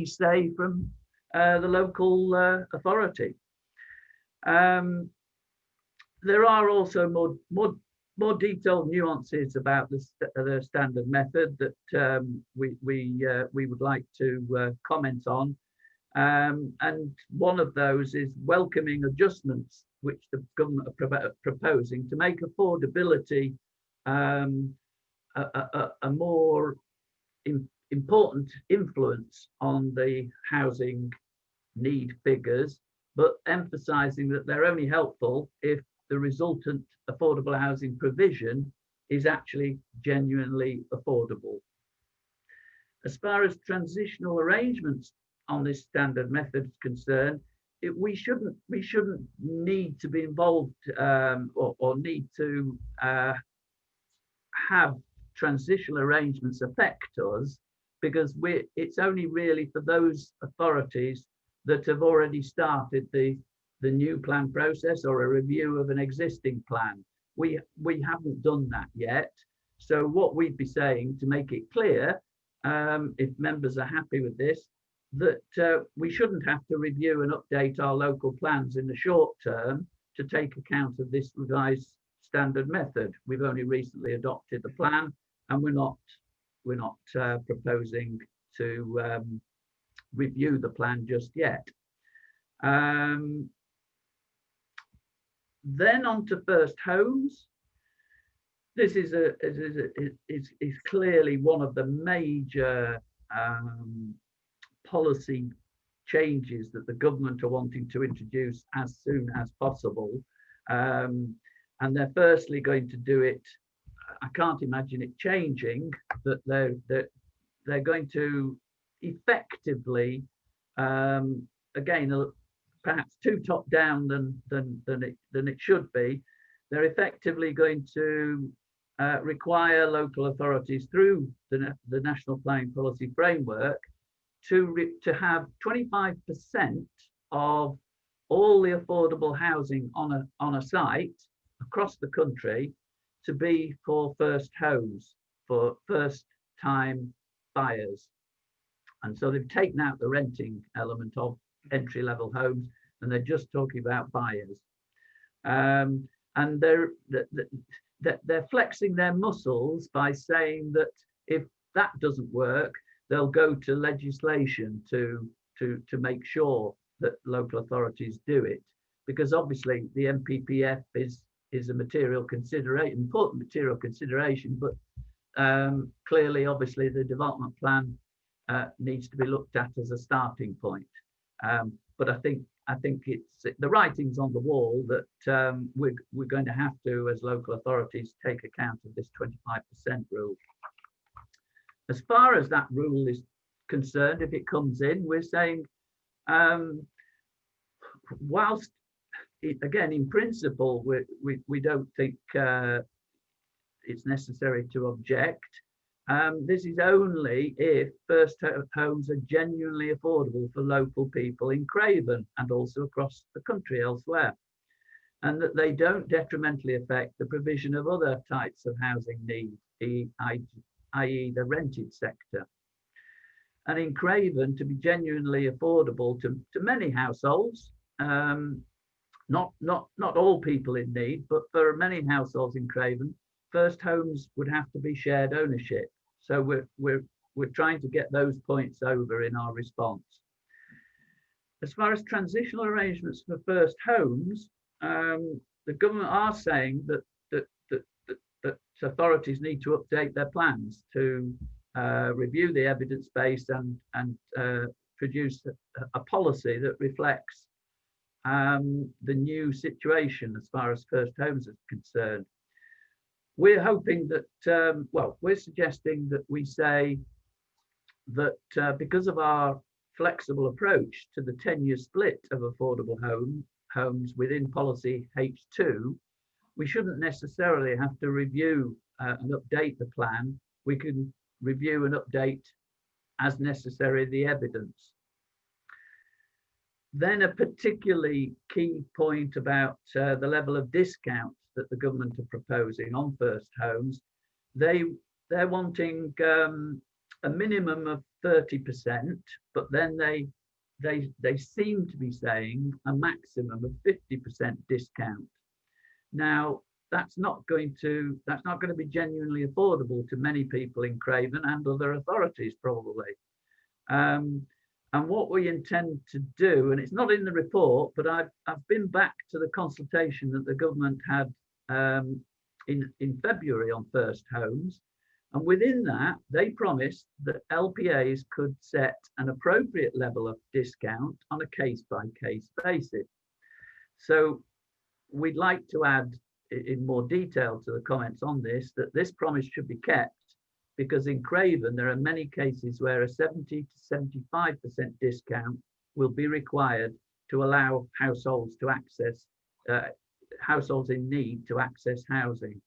say from the local authority. There are also more detailed nuances about the standard method that we would like to comment on. And one of those is welcoming adjustments which the government are proposing to make affordability a more important influence on the housing need figures, but emphasizing that they're only helpful if the resultant affordable housing provision is actually genuinely affordable. As far as transitional arrangements on this standard method is concerned, we shouldn't need to be involved or need to have transitional arrangements affect us, because it's only really for those authorities that have already started the new plan process or a review of an existing plan. We haven't done that yet. So what we'd be saying, to make it clear, if members are happy with this, that we shouldn't have to review and update our local plans in the short term to take account of this revised standard method. We've only recently adopted the plan, and we're not proposing to review the plan just yet. Then on to first homes. This is clearly one of the major policy changes that the government are wanting to introduce as soon as possible. And they're firstly going to do it, I can't imagine it changing, that they're going to effectively, again, perhaps too top down than it should be, they're effectively going to require local authorities through the National Planning Policy Framework to have 25% of all the affordable housing on a site across the country to be for first homes, for first time buyers. And so they've taken out the renting element of entry level homes, and they're just talking about buyers. And they're flexing their muscles by saying that if that doesn't work, they'll go to legislation to make sure that local authorities do it, because obviously the NPPF is a material consideration, important material consideration, but clearly, obviously, the development plan needs to be looked at as a starting point. But I think it's the writing's on the wall that we're going to have to, as local authorities, take account of this 25% rule. As far as that rule is concerned, if it comes in, we're saying, whilst again, in principle, we don't think it's necessary to object. This is only if first homes are genuinely affordable for local people in Craven and also across the country elsewhere, and that they don't detrimentally affect the provision of other types of housing needs, i.e. the rented sector. And in Craven, to be genuinely affordable to many households, not all people in need, but for many households in Craven, first homes would have to be shared ownership. So we're trying to get those points over in our response. As far as transitional arrangements for first homes, the government are saying that authorities need to update their plans to review the evidence base and produce a policy that reflects the new situation as far as first homes are concerned. We're hoping that, well, we're suggesting that we say that because of our flexible approach to the 10-year split of affordable homes within policy H2, we shouldn't necessarily have to review and update the plan. We can review and update as necessary the evidence. Then a particularly key point about the level of discount that the government are proposing on first homes. They're wanting a minimum of 30%, but then they seem to be saying a maximum of 50% discount. Now, that's not going to be genuinely affordable to many people in Craven and other authorities probably. And what we intend to do, and it's not in the report, but I've been back to the consultation that the government had in February on first homes. And within that, they promised that LPAs could set an appropriate level of discount on a case-by-case basis. So we'd like to add in more detail to the comments on this, that this promise should be kept, because in Craven, there are many cases where a 70 to 75% discount will be required to allow households to access, households in need to access housing.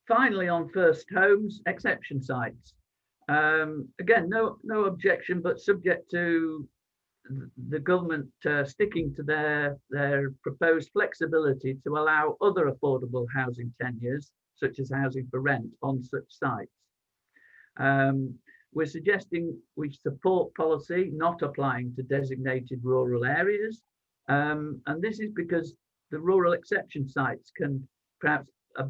Finally, on first homes, exception sites. Again, no objection, but subject to the government sticking to their proposed flexibility to allow other affordable housing tenures, such as housing for rent, on such sites. We're suggesting we support policy not applying to designated rural areas. And this is because the rural exception sites can perhaps are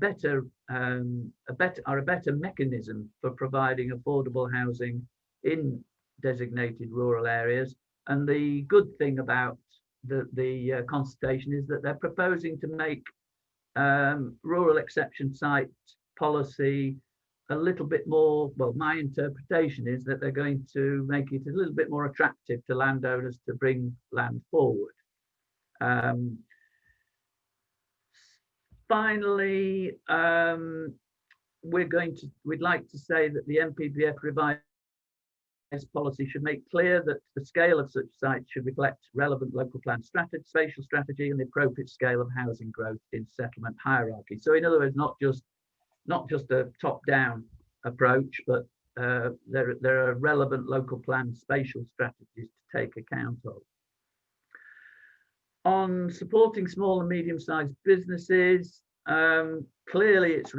a better mechanism for providing affordable housing in designated rural areas. And the good thing about the consultation is that they're proposing to make rural exception site policy a little bit more, well, my interpretation is that they're going to make it a little bit more attractive to landowners to bring land forward. Finally, we'd like to say that the NPPF revised policy should make clear that the scale of such sites should reflect relevant local plan strategy, spatial strategy, and the appropriate scale of housing growth in settlement hierarchy. So in other words, not just a top-down approach, but there are relevant local plan spatial strategies to take account of. On supporting small and medium-sized businesses, clearly it's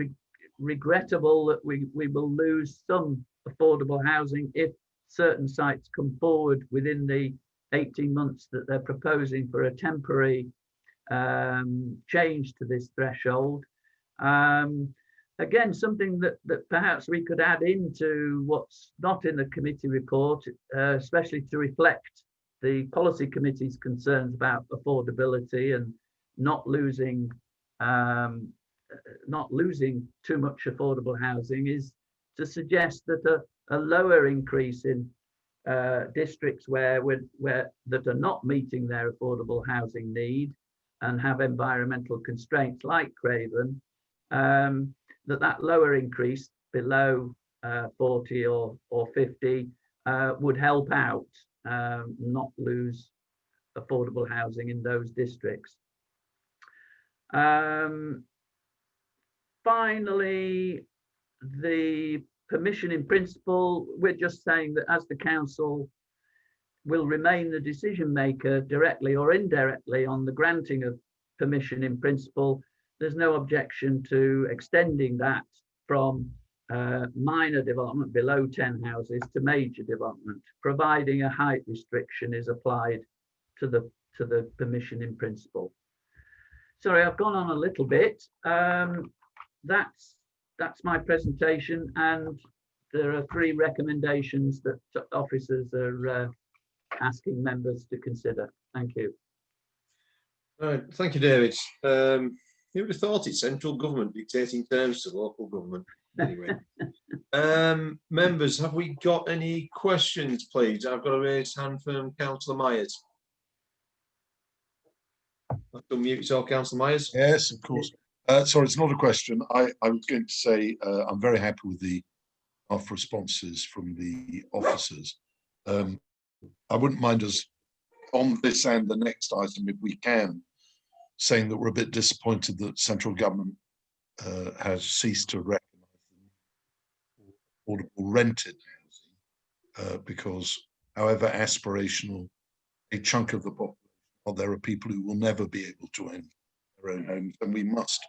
regrettable that we will lose some affordable housing if certain sites come forward within the 18 months that they're proposing for a temporary change to this threshold. Again, something that perhaps we could add into what's not in the committee report, especially to reflect the policy committee's concerns about affordability and not losing too much affordable housing, is to suggest that a lower increase in districts that are not meeting their affordable housing need and have environmental constraints like Craven, that lower increase below 40 or 50 would help out not lose affordable housing in those districts. Finally, the permission in principle, we're just saying that as the council will remain the decision maker directly or indirectly on the granting of permission in principle, there's no objection to extending that from minor development below 10 houses to major development, providing a height restriction is applied to the permission in principle. Sorry, I've gone on a little bit. That's my presentation, and there are 3 recommendations that officers are asking members to consider. Thank you. All right, thank you, David. Who would have thought it's central government dictating terms to local government? Anyway, members, have we got any questions, please? I've got a raised hand from Councillor Myers. I'll unmute yourself, Councillor Myers. Yes, of course. Sorry, it's not a question. I was going to say I'm very happy with the responses from the officers. I wouldn't mind us on this and the next item, if we can, saying that we're a bit disappointed that central government has ceased to recognise affordable rented housing, because however aspirational a chunk of the population, there are people who will never be able to own their own homes, and we must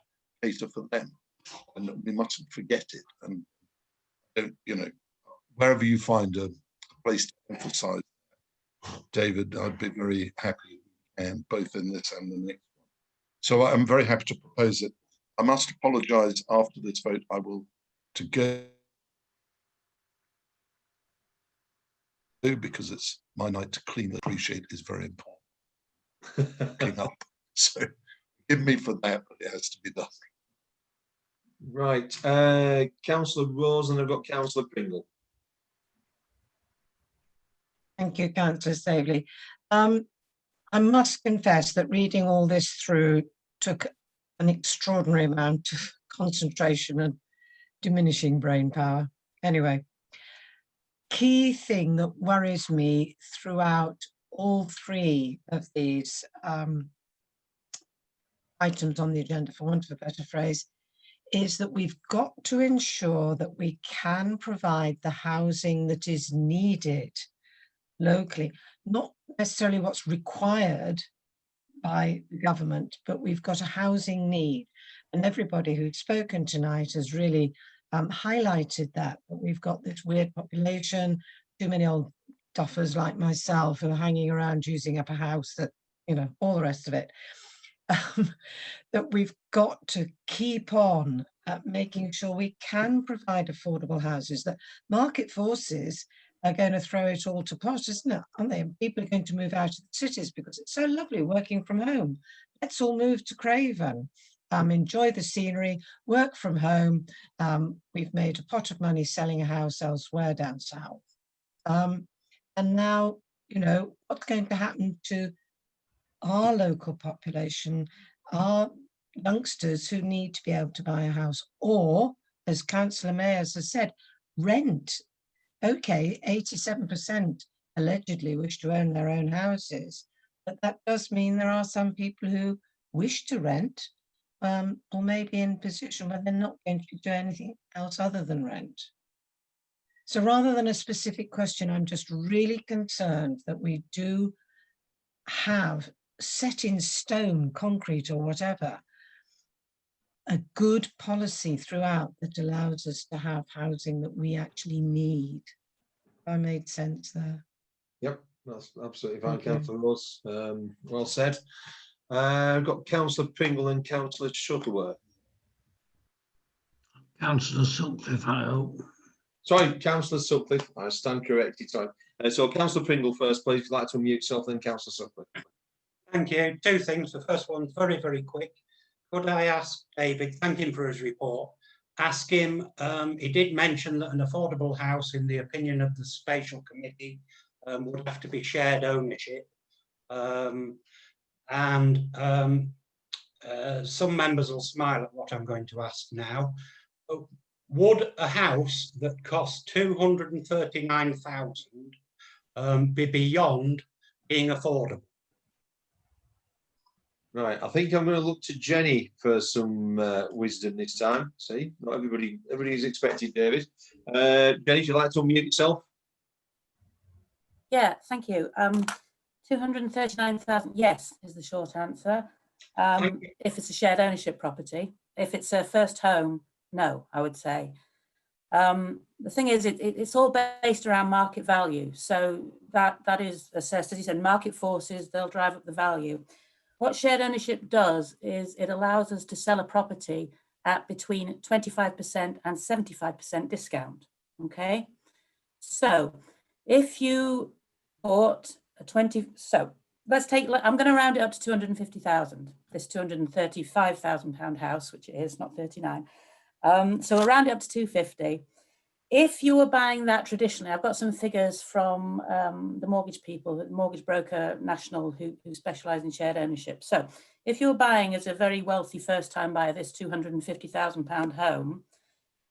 cater for them, and we mustn't forget it. And you know, wherever you find a place to emphasise that, David, I'd be very happy, and both in this and the next one. So I'm very happy to propose it. I must apologise after this vote. I will to go because it's my night to clean. Appreciate is very important. Clean up. So give me for that, but it has to be done. Right, Councillor Rose, and I've got Councillor Pringle. Thank you, Councillor Staveley. I must confess that reading all this through took an extraordinary amount of concentration and diminishing brain power. Anyway, key thing that worries me throughout all 3 of these items on the agenda, for want of a better phrase, is that we've got to ensure that we can provide the housing that is needed locally, not necessarily what's required by the government, but we've got a housing need. And everybody who's spoken tonight has really highlighted that we've got this weird population, too many old duffers like myself who are hanging around using up a house, that, you know, all the rest of it. That we've got to keep on making sure we can provide affordable houses, that market forces are going to throw it all to pot, isn't it? Aren't they? And people are going to move out of the cities because it's so lovely working from home. Let's all move to Craven, enjoy the scenery, work from home. We've made a pot of money selling a house elsewhere down south. And now, you know, what's going to happen to our local population, our youngsters who need to be able to buy a house, or, as Councillor Mayers has said, rent. okay, 87% allegedly wish to own their own houses, but that does mean there are some people who wish to rent, or maybe in a position where they're not going to do anything else other than rent. So rather than a specific question, I'm just really concerned that we do have set in stone, concrete or whatever, a good policy throughout that allows us to have housing that we actually need. I made sense there. Yep, that's absolutely fine, Thank you. Councillor Rose. Well said. I've got Councillor Pringle and Councillor Shuttleworth. Councillor Sutcliffe, I hope. Sorry, Councillor Sutcliffe. I stand corrected. Sorry. So Councillor Pringle first, please. If you'd like to unmute yourself, then Councillor Sutcliffe. Thank you. Two things. The first one's very, very quick. Could I ask David, thank him for his report, ask him, he did mention that an affordable house, in the opinion of the Spatial Committee, would have to be shared ownership. Some members will smile at what I'm going to ask now. Would a house that costs 239,000 be beyond being affordable? Right, I think I'm going to look to Jenny for some wisdom this time. See, not everybody's expected, David. Jenny, would you like to unmute yourself? Yeah, thank you. 239,000, yes, is the short answer. If it's a shared ownership property. If it's a first home, no, I would say. The thing is, it's all based around market value. So that is assessed, as you said, market forces, they'll drive up the value. What shared ownership does is it allows us to sell a property at between 25% and 75% discount, okay? So if you bought a so let's take, I'm going to round it up to 250,000, this £235,000 house, which it is, not 39. So we'll round it up to 250. If you were buying that traditionally, I've got some figures from the mortgage people, the mortgage broker national who specialise in shared ownership. So if you're buying as a very wealthy first-time buyer this £250,000 home,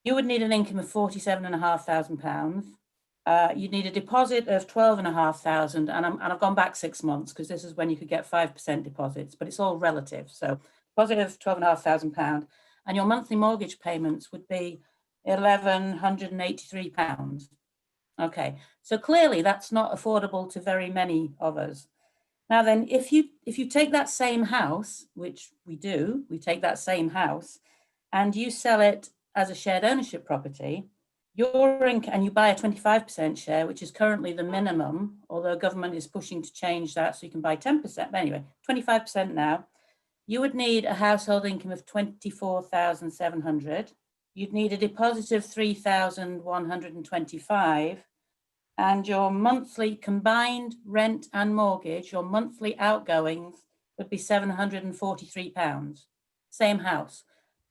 you would need an income of £47,500. You'd need a deposit of £12,500, and I've gone back 6 months because this is when you could get 5% deposits, but it's all relative. So deposit of £12,500, and your monthly mortgage payments would be £1,183. Okay, so clearly that's not affordable to very many of us. Now then, if you take that same house, which we do, we take that same house, and you sell it as a shared ownership property, and you buy a 25% share, which is currently the minimum, although government is pushing to change that so you can buy 10%. But anyway, 25% now, you would need a household income of 24,700. You'd need a deposit of 3,125, and your monthly combined rent and mortgage, your monthly outgoings would be £743, same house.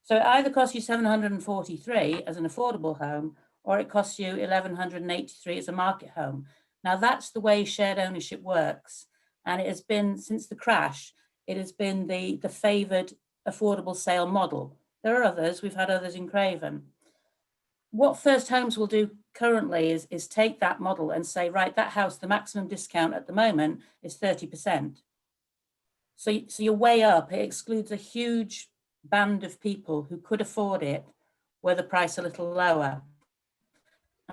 So it either costs you 743 as an affordable home, or it costs you 1,183 as a market home. Now that's the way shared ownership works. And it has been, since the crash, it has been the favoured affordable sale model. There are others, we've had others in Craven. What First Homes will do currently is take that model and say, right, that house, the maximum discount at the moment is 30%. So you're way up. It excludes a huge band of people who could afford it were the price a little lower.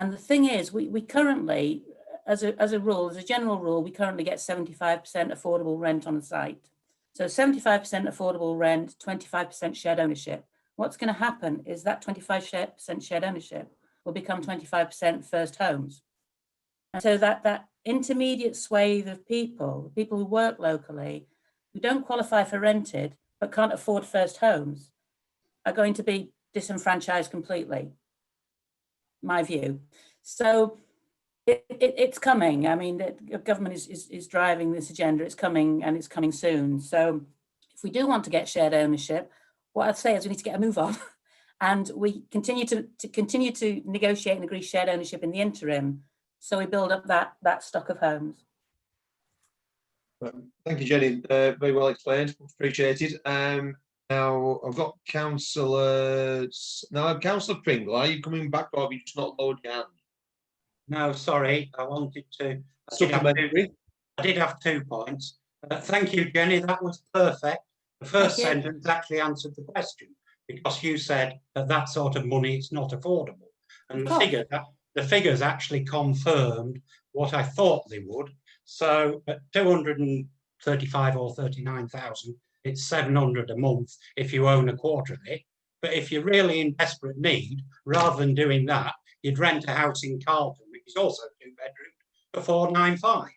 And the thing is, we currently, as a rule, as a general rule, we currently get 75% affordable rent on a site. So 75% affordable rent, 25% shared ownership. What's going to happen is that 25% shared ownership will become 25% first homes. And so that intermediate swathe of people who work locally, who don't qualify for rented, but can't afford first homes, are going to be disenfranchised completely, my view. So it's coming. I mean, the government is driving this agenda. It's coming, and it's coming soon. So if we do want to get shared ownership, what I'd say is we need to get a move on, and we continue to negotiate and agree shared ownership in the interim, so we build up that stock of homes. Thank you, Jenny. Very well explained. Appreciated. Now I've got Councillor Pringle. Are you coming back, or have you just not lowered your hand? No, sorry, I wanted to. Supplementary. I did have 2 points. Thank you, Jenny. That was perfect. The first sentence actually answered the question, because you said that that sort of money is not affordable, and the figures actually confirmed what I thought they would. So at 235 or 39,000, it's 700 a month if you own a quarter of it. But if you're really in desperate need, rather than doing that, you'd rent a house in Carlton, which is also 2 bedrooms, for 495.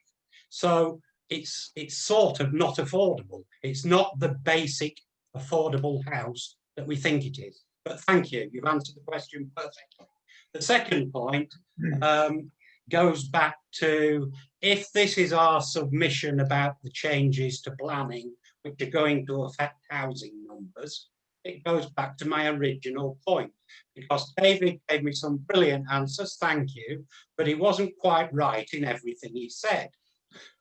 So it's sort of not affordable. It's not the basic affordable house that we think it is. But thank you, you've answered the question perfectly. The second point goes back to, if this is our submission about the changes to planning, which are going to affect housing numbers, it goes back to my original point, because David gave me some brilliant answers, thank you, but he wasn't quite right in everything he said.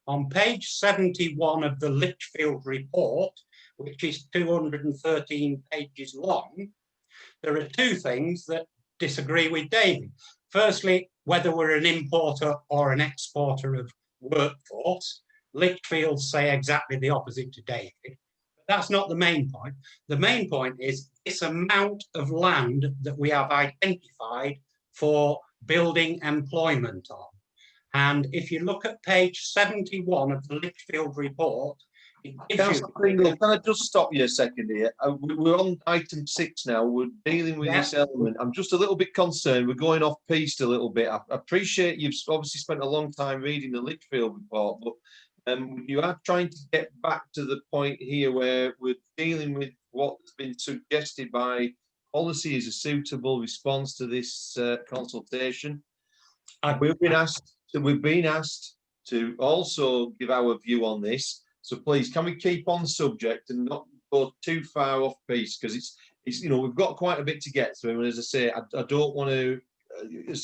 On page 71 of the Litchfield report, which is 213 pages long, there are 2 things that disagree with David. Firstly, whether we're an importer or an exporter of workforce. Litchfield say exactly the opposite to David. But that's not the main point. The main point is this amount of land that we have identified for building employment on. And if you look at page 71 of the Litchfield report, Councillor Pringle, can I just stop you a second here? We're on item 6 now. We're dealing with this element. I'm just a little bit concerned. We're going off piste a little bit. I appreciate you've obviously spent a long time reading the Litchfield report, but you are trying to get back to the point here where we're dealing with what's been suggested by policy as a suitable response to this consultation. We've been asked to also give our view on this. So please, can we keep on subject and not go too far off piece? Because it's we've got quite a bit to get through, and as I say, I don't want to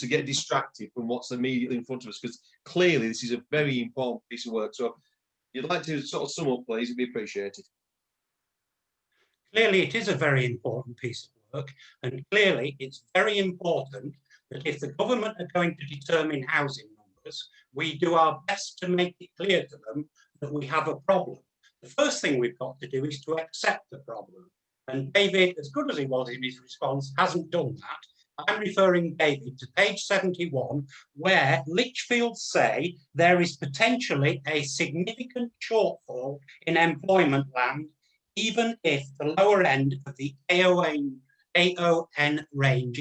get distracted from what's immediately in front of us, because clearly this is a very important piece of work. So if you'd like to sort of sum up, please, it'd be appreciated. Clearly, it is a very important piece of work, and clearly it's very important that if the government are going to determine housing numbers, we do our best to make it clear to them that we have a problem. The first thing we've got to do is to accept the problem. And David, as good as he was in his response, hasn't done that. I'm referring David to page 71, where Litchfield say there is potentially a significant shortfall in employment land, even if the lower end of the AON range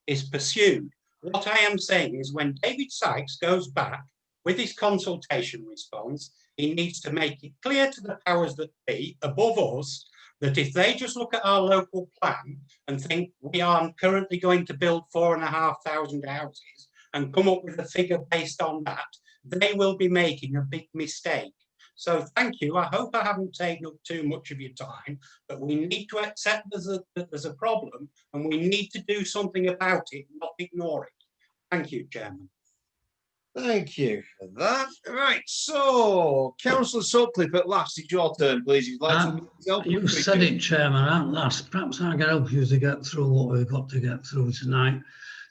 is pursued. What I am saying is, when David Sykes goes back with his consultation response, he needs to make it clear to the powers that be above us that if they just look at our local plan and think we are currently going to build 4,500 houses and come up with a figure based on that, they will be making a big mistake. So thank you. I hope I haven't taken up too much of your time, but we need to accept that there's a problem and we need to do something about it, not ignore it. Thank you, Chairman. Thank you for that. Right, so Councillor Sutcliffe, at last, it's your turn, please. You'd like to you said it, Chairman, at last. Perhaps I can help you to get through what we've got to get through tonight,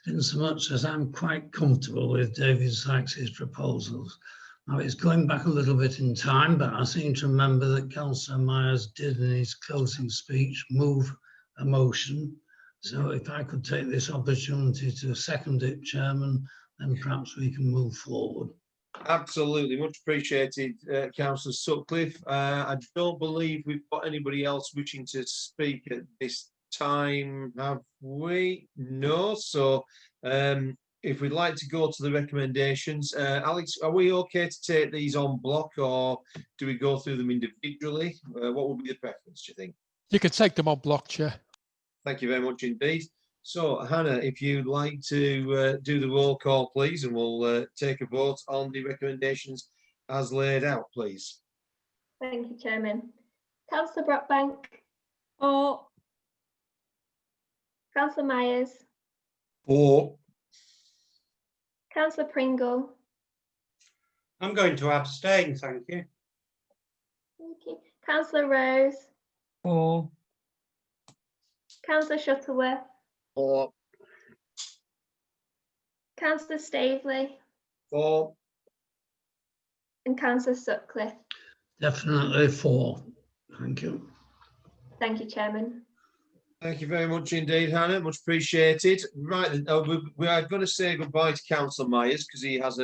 in so much as I'm quite comfortable with David Sykes' proposals. Now, it's going back a little bit in time, but I seem to remember that Councillor Myers did in his closing speech move a motion. So if I could take this opportunity to second it, Chairman, then perhaps we can move forward. Absolutely, much appreciated, Councillor Sutcliffe. I don't believe we've got anybody else wishing to speak at this time, have we? No. So if we'd like to go to the recommendations, Alex, are we okay to take these on block, or do we go through them individually? What would be the preference, do you think? You can take them on block, Chair. Thank you very much indeed. So, Hannah, if you'd like to do the roll call, please, and we'll take a vote on the recommendations as laid out, please. Thank you, Chairman. Councillor Brockbank. For. Councillor Myers. For. Councillor Pringle. I'm going to abstain, thank you. Thank you. Councillor Rose. For. Councillor Shuttleworth. For. Councillor Staveley 4, and Councillor Sutcliffe. Definitely 4. Thank you. Thank you, Chairman. thank you very much indeed, Hannah, much appreciated. Right, then, we are going to say goodbye to Councillor Myers because he has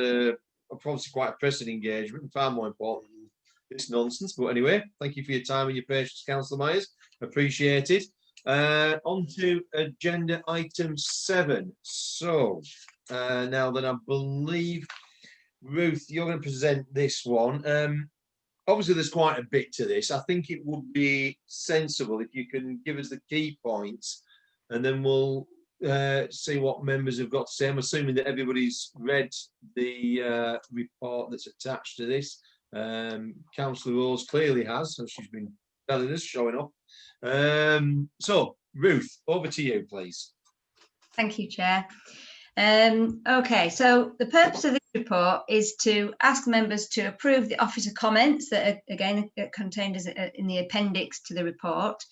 obviously quite a pressing engagement, far more important than this nonsense. But anyway, thank you for your time and your patience, Councillor Myers, appreciated. On to agenda item 7. So now then, I believe, Ruth, you're going to present this one. Obviously, there's quite a bit to this. I think it would be sensible if you can give us the key points, and then we'll see what members have got to say. I'm assuming that everybody's read the report that's attached to this. Councillor Rose clearly has, so she's been telling us, showing up. So, Ruth, over to you, please. Thank you, Chair. Okay, so the purpose of this report is to ask members to approve the officer comments that are, again, contained in the appendix to the report,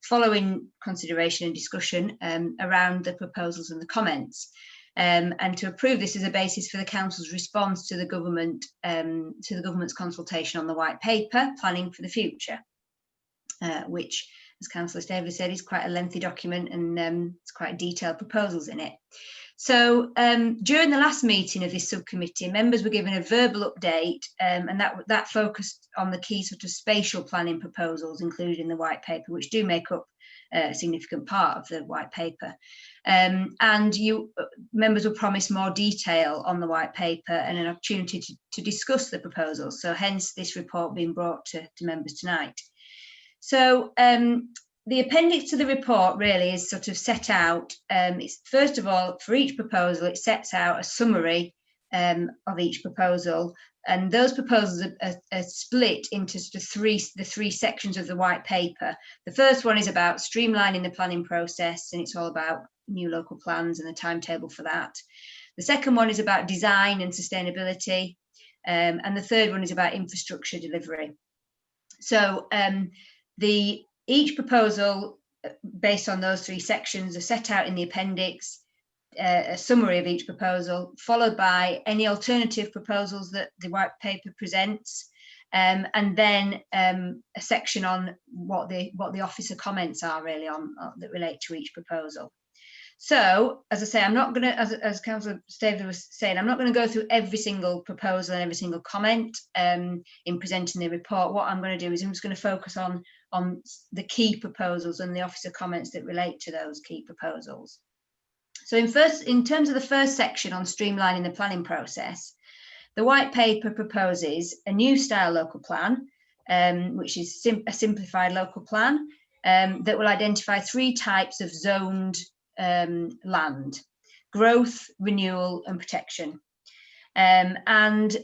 following consideration and discussion around the proposals and the comments, and to approve this as a basis for the council's response to the government's consultation on the white paper, Planning for the Future, which, as Councillor Staveley said, is quite a lengthy document, and it's quite detailed proposals in it. So during the last meeting of this subcommittee, members were given a verbal update, and that focused on the key sort of spatial planning proposals included in the white paper, which do make up a significant part of the white paper. And members were promised more detail on the white paper and an opportunity to discuss the proposals. So hence this report being brought to members tonight. So the appendix to the report really is sort of set out, it's, first of all, for each proposal, it sets out a summary of each proposal, and those proposals are split into sort of the three sections of the white paper. The first one is about streamlining the planning process, and it's all about new local plans and the timetable for that. The second one is about design and sustainability, and the third one is about infrastructure delivery. So each proposal, based on those 3 sections, are set out in the appendix, a summary of each proposal, followed by any alternative proposals that the white paper presents, and then a section on what the officer comments are really on that relate to each proposal. So, as I say, I'm not going to, as Councillor Staveley was saying, I'm not going to go through every single proposal and every single comment in presenting the report. What I'm going to do is I'm just going to focus on the key proposals and the officer comments that relate to those key proposals. So in terms of the first section on streamlining the planning process, the white paper proposes a new style local plan, which is a simplified local plan that will identify 3 types of zoned land: growth, renewal and protection. And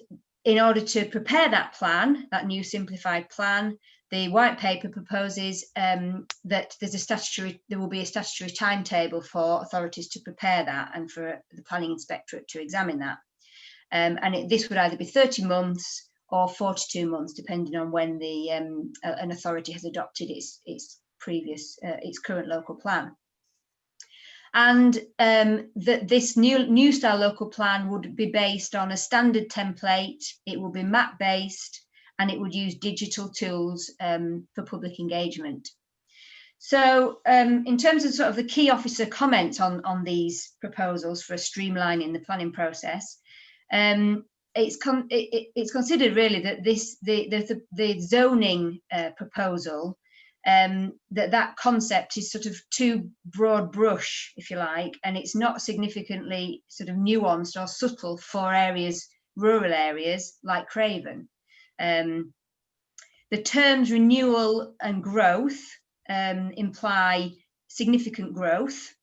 in order to prepare that plan, that new simplified plan, the white paper proposes that there will be a statutory timetable for authorities to prepare that and for the planning inspectorate to examine that. And this would either be 30 months or 42 months, depending on when an authority has adopted its current local plan. And that this new style local plan would be based on a standard template. It will be map based, and it would use digital tools for public engagement. So in terms of sort of the key officer comments on these proposals for streamlining the planning process, it's considered really that the zoning proposal, that concept is sort of too broad brush, if you like, and it's not significantly sort of nuanced or subtle for rural areas like Craven. The terms renewal and growth imply significant growth,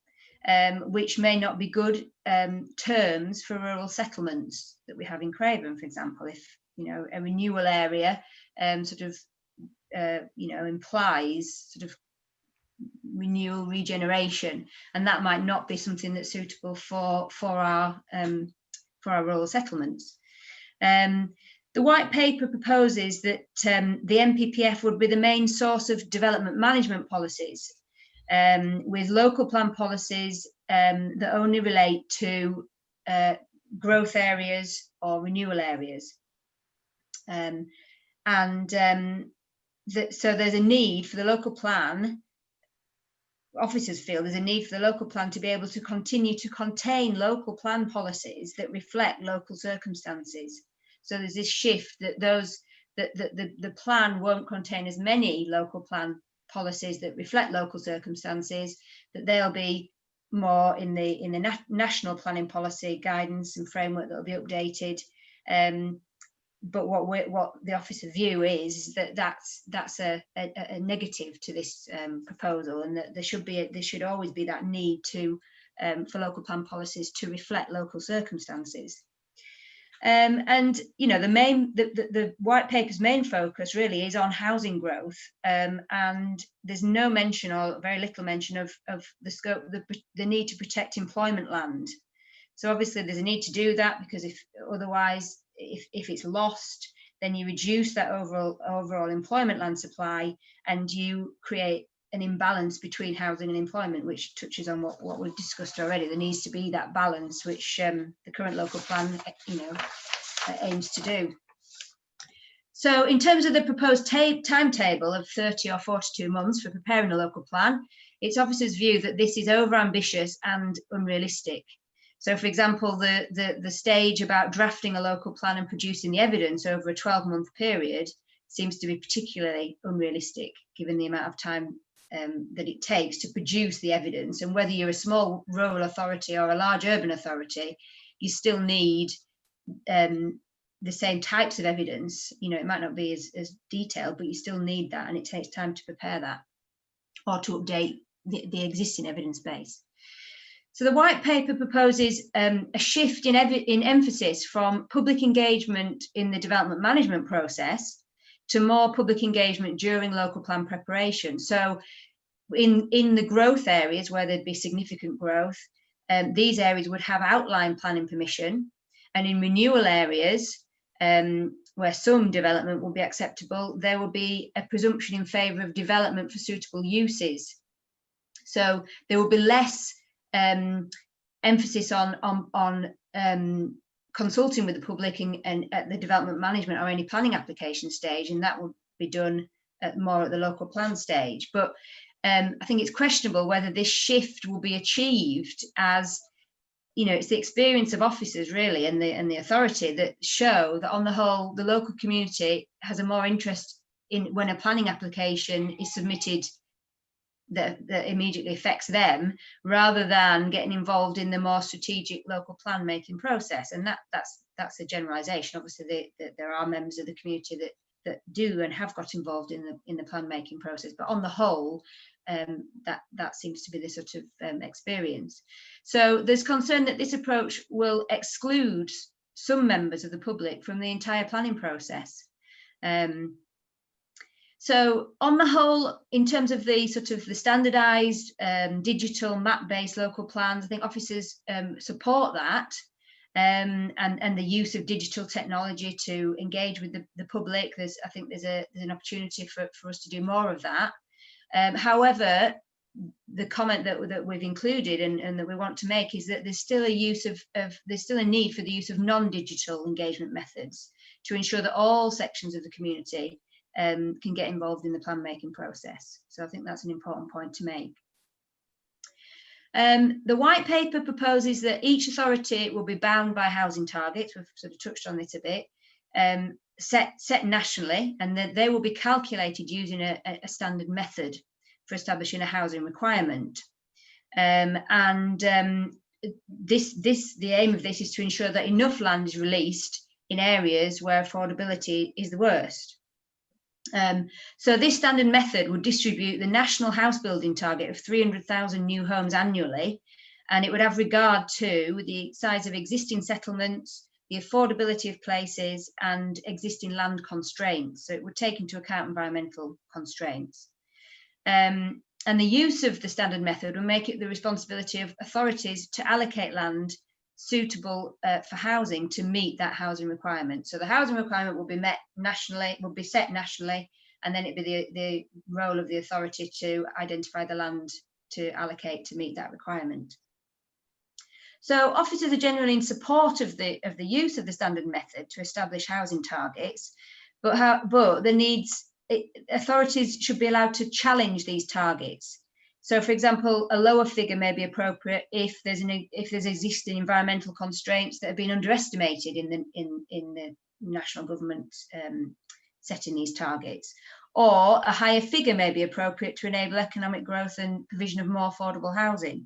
which may not be good terms for rural settlements that we have in Craven, for example. If a renewal area implies sort of renewal, regeneration, and that might not be something that's suitable for our rural settlements. The white paper proposes that the NPPF would be the main source of development management policies, with local plan policies that only relate to growth areas or renewal areas. So there's a need for the local plan, officers feel there's a need for the local plan to be able to continue to contain local plan policies that reflect local circumstances. So there's this shift that the plan won't contain as many local plan policies that reflect local circumstances, that they'll be more in the national planning policy guidance and framework that will be updated. But what the officer view is that that's a negative to this proposal, and that there should always be that need to for local plan policies to reflect local circumstances. And you know, the white paper's main focus really is on housing growth, and there's no mention, or very little mention, of the scope, the need to protect employment land. So obviously there's a need to do that, because if it's lost, then you reduce that overall employment land supply, and you create an imbalance between housing and employment, which touches on what we've discussed already. There needs to be that balance, which the current local plan, aims to do. So in terms of the proposed timetable of 30 or 42 months for preparing a local plan, it's officers' view that this is overambitious and unrealistic. So, for example, the stage about drafting a local plan and producing the evidence over a 12-month period seems to be particularly unrealistic, given the amount of time that it takes to produce the evidence. And whether you're a small rural authority or a large urban authority, you still need the same types of evidence. You know, it might not be as detailed, but you still need that, and it takes time to prepare that or to update the existing evidence base. So the white paper proposes a shift in emphasis from public engagement in the development management process to more public engagement during local plan preparation. So in the growth areas where there'd be significant growth, these areas would have outline planning permission, and in renewal areas where some development will be acceptable, there will be a presumption in favour of development for suitable uses. So there will be less emphasis on consulting with the public and at the development management or any planning application stage, and that will be done more at the local plan stage. But I think it's questionable whether this shift will be achieved, as you know, it's the experience of officers really and the authority that show that on the whole the local community has a more interest in when a planning application is submitted that immediately affects them, rather than getting involved in the more strategic local plan making process. And that's a generalization. Obviously there are members of the community that do and have got involved in the plan making process, but on the whole that seems to be the sort of experience. So there's concern that this approach will exclude some members of the public from the entire planning process. So on the whole, in terms of the sort of the standardized digital map-based local plans, I think officers support that, and the use of digital technology to engage with the public. I think there's an opportunity for us to do more of that. However, the comment that we've included and that we want to make is that there's still a need for the use of non-digital engagement methods to ensure that all sections of the community can get involved in the plan making process. So I think that's an important point to make. The white paper proposes that each authority will be bound by housing targets. We've sort of touched on this a bit, set nationally, and that they will be calculated using a standard method for establishing a housing requirement. The aim of this is to ensure that enough land is released in areas where affordability is the worst. So this standard method would distribute the national house building target of 300,000 new homes annually, and it would have regard to the size of existing settlements, the affordability of places, and existing land constraints. So it would take into account environmental constraints. And the use of the standard method will make it the responsibility of authorities to allocate land suitable for housing to meet that housing requirement. So the housing requirement will be met nationally, will be set nationally, and then it'd be the role of the authority to identify the land to allocate to meet that requirement. So officers are generally in support of the use of the standard method to establish housing targets, but authorities should be allowed to challenge these targets. So, for example, a lower figure may be appropriate if there's existing environmental constraints that have been underestimated in the national government setting these targets, or a higher figure may be appropriate to enable economic growth and provision of more affordable housing.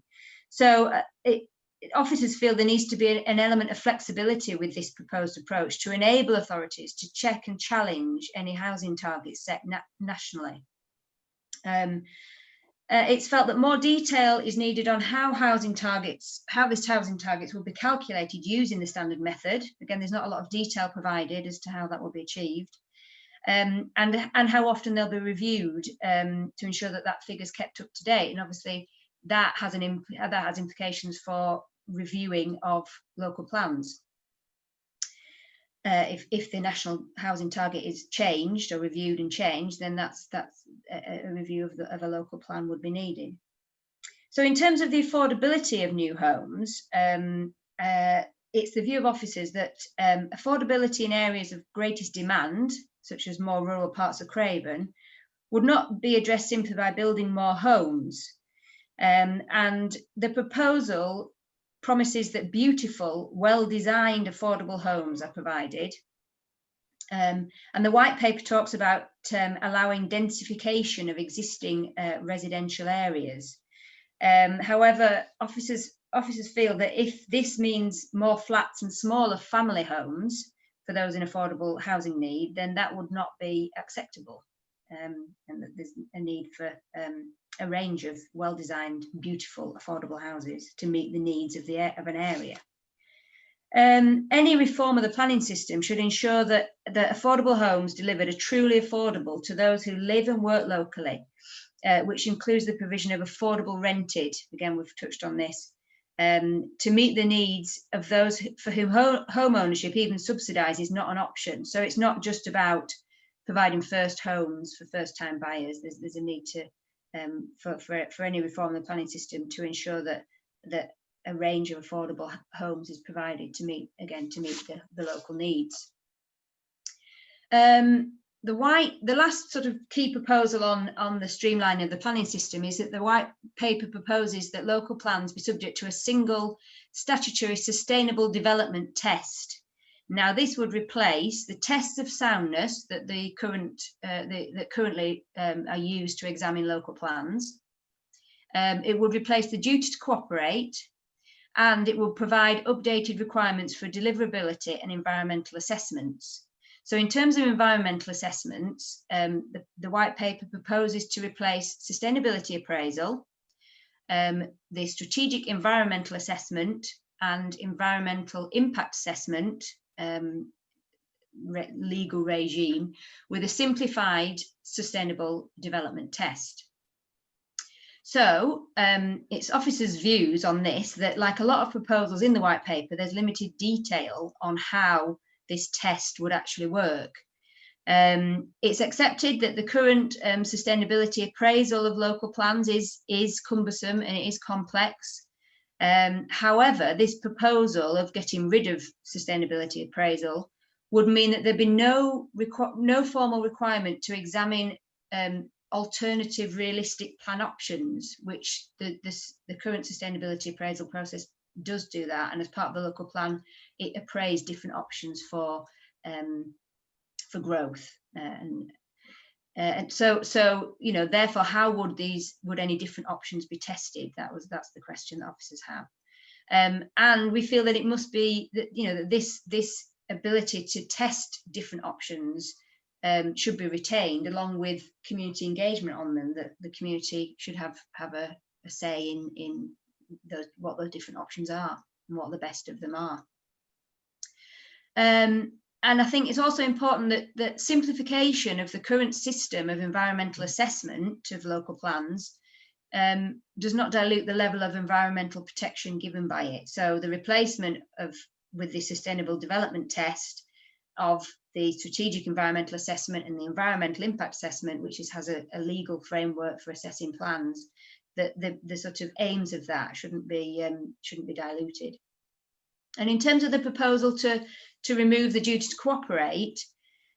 So officers feel there needs to be an element of flexibility with this proposed approach to enable authorities to check and challenge any housing targets set nationally. It's felt that more detail is needed on how this housing targets will be calculated using the standard method. Again, there's not a lot of detail provided as to how that will be achieved, and how often they'll be reviewed to ensure that figure is kept up to date. And obviously, that has implications for reviewing of local plans. If the national housing target is changed or reviewed and changed, then that's a review of a local plan would be needed. So in terms of the affordability of new homes, it's the view of officers that affordability in areas of greatest demand, such as more rural parts of Craven, would not be addressed simply by building more homes. And the proposal promises that beautiful, well-designed, affordable homes are provided. And the white paper talks about allowing densification of existing residential areas. However, officers feel that if this means more flats and smaller family homes for those in affordable housing need, then that would not be acceptable. And that there's a need for a range of well-designed, beautiful, affordable houses to meet the needs of an area. Any reform of the planning system should ensure that affordable homes delivered are truly affordable to those who live and work locally, which includes the provision of affordable rented, again we've touched on this, to meet the needs of those for whom home ownership, even subsidised, is not an option. So it's not just about providing first homes for first-time buyers. There's a need to for any reform of the planning system to ensure that a range of affordable homes is provided to meet the local needs. The last sort of key proposal on the streamlining of the planning system is that the white paper proposes that local plans be subject to a single statutory sustainable development test. Now, this would replace the tests of soundness that currently are used to examine local plans. It would replace the duty to cooperate, and it will provide updated requirements for deliverability and environmental assessments. So in terms of environmental assessments, the white paper proposes to replace sustainability appraisal, the strategic environmental assessment and environmental impact assessment legal regime with a simplified sustainable development test. So it's officers' views on this that, like a lot of proposals in the white paper, there's limited detail on how this test would actually work. It's accepted that the current sustainability appraisal of local plans is cumbersome and it is complex. However, this proposal of getting rid of sustainability appraisal would mean that there'd be no formal requirement to examine alternative realistic plan options, which the current sustainability appraisal process does do that. And as part of the local plan, it appraised different options for growth. And so therefore, how would any different options be tested? That's the question that officers have. And we feel that it must be that this ability to test different options should be retained, along with community engagement on them, that the community should have a say in what those different options are and what the best of them are. And I think it's also important that simplification of the current system of environmental assessment of local plans does not dilute the level of environmental protection given by it. So the replacement with the sustainable development test of the strategic environmental assessment and the environmental impact assessment, which has a legal framework for assessing plans, the sort of aims of that shouldn't be diluted. And in terms of the proposal to remove the duty to cooperate,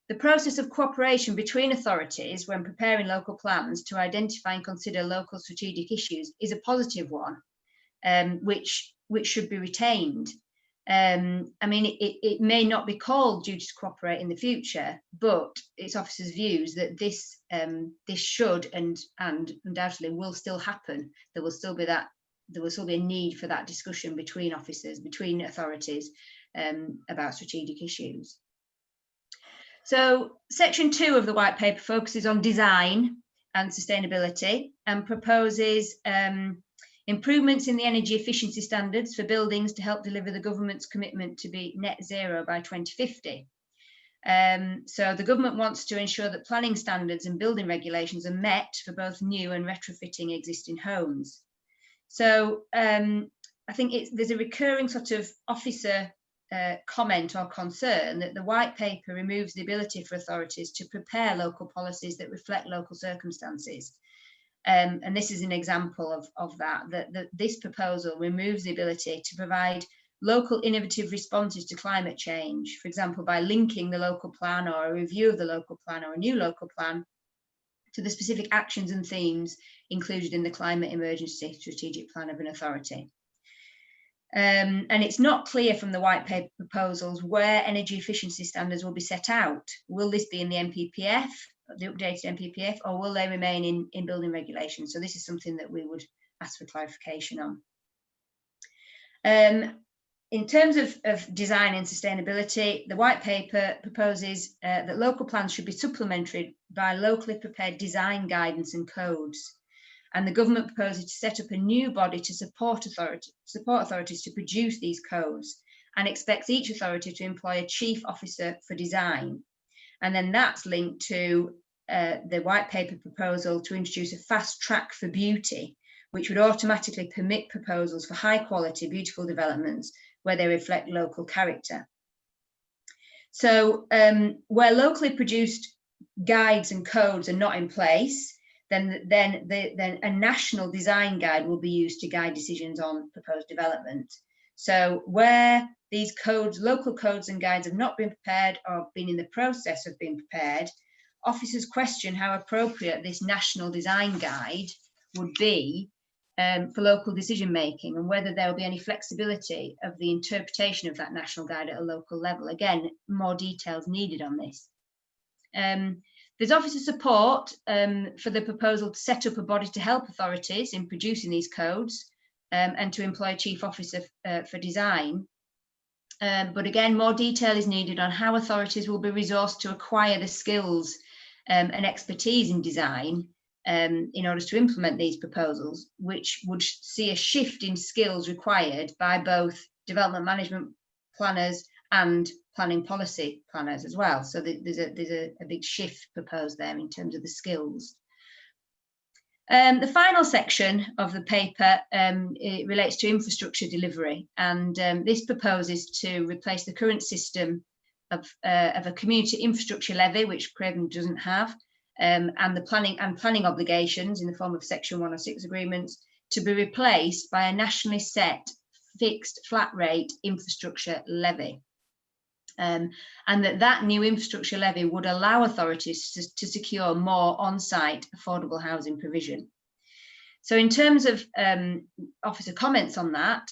the process of cooperation between authorities when preparing local plans to identify and consider local strategic issues is a positive one, which should be retained. I mean, it may not be called duty to cooperate in the future, but it's officers' views that this should and undoubtedly will still happen. There will still be a need for that discussion between officers, between authorities, about strategic issues. So section 2 of the white paper focuses on design and sustainability and proposes improvements in the energy efficiency standards for buildings to help deliver the government's commitment to be net zero by 2050. So the government wants to ensure that planning standards and building regulations are met for both new and retrofitting existing homes. So I think there's a recurring sort of officer comment or concern that the white paper removes the ability for authorities to prepare local policies that reflect local circumstances. And this is an example of that this proposal removes the ability to provide local innovative responses to climate change, for example, by linking the local plan or a review of the local plan or a new local plan to the specific actions and themes included in the climate emergency strategic plan of an authority. And it's not clear from the white paper proposals where energy efficiency standards will be set out. Will this be in the NPPF, the updated NPPF, or will they remain in building regulations? So this is something that we would ask for clarification on. In terms of design and sustainability, the white paper proposes that local plans should be supplemented by locally prepared design guidance and codes. And the government proposes to set up a new body to support authorities to produce these codes, and expects each authority to employ a chief officer for design. And then that's linked to the white paper proposal to introduce a fast track for beauty, which would automatically permit proposals for high quality, beautiful developments where they reflect local character. So where locally produced guides and codes are not in place, then a national design guide will be used to guide decisions on proposed development. So where these codes, local codes and guides have not been prepared or been in the process of being prepared, officers question how appropriate this national design guide would be for local decision making, and whether there will be any flexibility of the interpretation of that national guide at a local level. Again, more details needed on this. There's officer support for the proposal to set up a body to help authorities in producing these codes and to employ a chief officer for design. But again, more detail is needed on how authorities will be resourced to acquire the skills and expertise in design in order to implement these proposals, which would see a shift in skills required by both development management planners and planning policy planners as well. So there's a big shift proposed there in terms of the skills. The final section of the paper it relates to infrastructure delivery, and this proposes to replace the current system of a community infrastructure levy, which Craven doesn't have, and the planning obligations in the form of Section 106 agreements to be replaced by a nationally set fixed flat rate infrastructure levy. And that new infrastructure levy would allow authorities to secure more on-site affordable housing provision. So in terms of officer comments on that,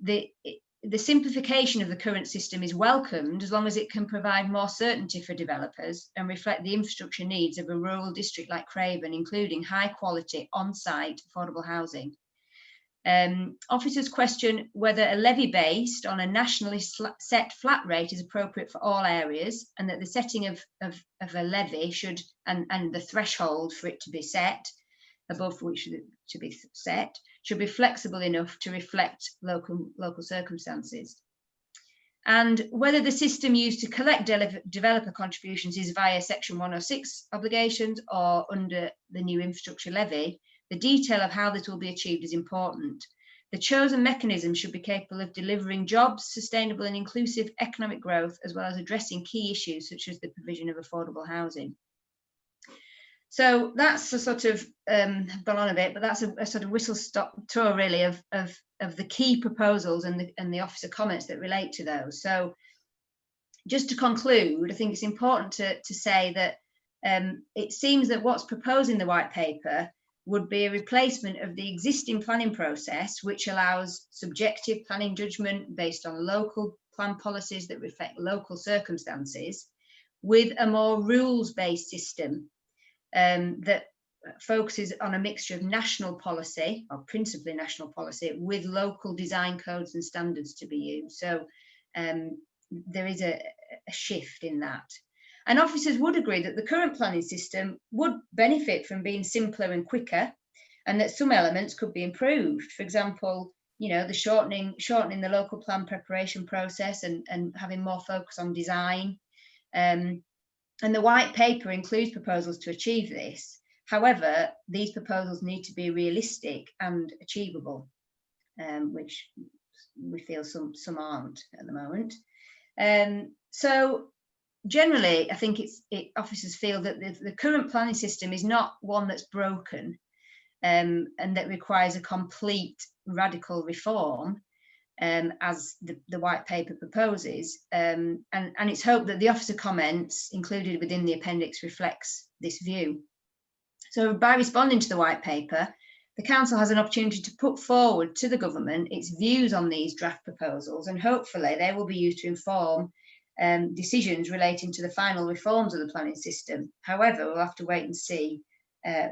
the simplification of the current system is welcomed as long as it can provide more certainty for developers and reflect the infrastructure needs of a rural district like Craven, including high quality on-site affordable housing. Officers question whether a levy based on a nationally set flat rate is appropriate for all areas, and that the setting of a levy should, and the threshold for it to be set, above which to be set, should be flexible enough to reflect local circumstances. And whether the system used to collect developer contributions is via Section 106 obligations or under the new infrastructure levy, the detail of how this will be achieved is important. The chosen mechanism should be capable of delivering jobs, sustainable and inclusive economic growth, as well as addressing key issues such as the provision of affordable housing. So that's a sort of I've gone on a bit, but that's a sort of whistle-stop tour really of the key proposals and the officer comments that relate to those. So just to conclude, I think it's important to say that it seems that what's proposed in the white paper would be a replacement of the existing planning process, which allows subjective planning judgment based on local plan policies that reflect local circumstances, with a more rules-based system that focuses on a mixture of national policy, or principally national policy, with local design codes and standards to be used. So there is a shift in that. And officers would agree that the current planning system would benefit from being simpler and quicker, and that some elements could be improved. For example, you know, the shortening the local plan preparation process and having more focus on design. And the white paper includes proposals to achieve this. However, these proposals need to be realistic and achievable, which we feel some aren't at the moment. So generally, I think officers feel that the current planning system is not one that's broken and that requires a complete radical reform, as the white paper proposes. And it's hoped that the officer comments included within the appendix reflects this view. So by responding to the white paper, the council has an opportunity to put forward to the government its views on these draft proposals, and hopefully they will be used to inform decisions relating to the final reforms of the planning system. However, we'll have to wait and see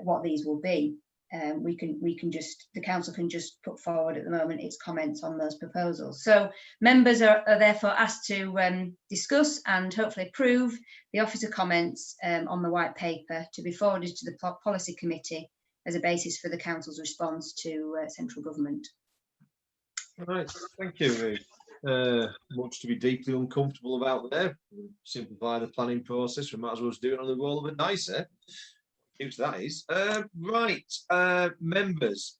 what these will be. The council can just put forward at the moment its comments on those proposals. So members are therefore asked to discuss and hopefully approve the officer comments on the white paper to be forwarded to the policy committee as a basis for the council's response to central government. All right, thank you, Ruth. Much to be deeply uncomfortable about there. Simplify the planning process. We might as well just do it on the roll of a dice, eh? Huge that is. Right, members,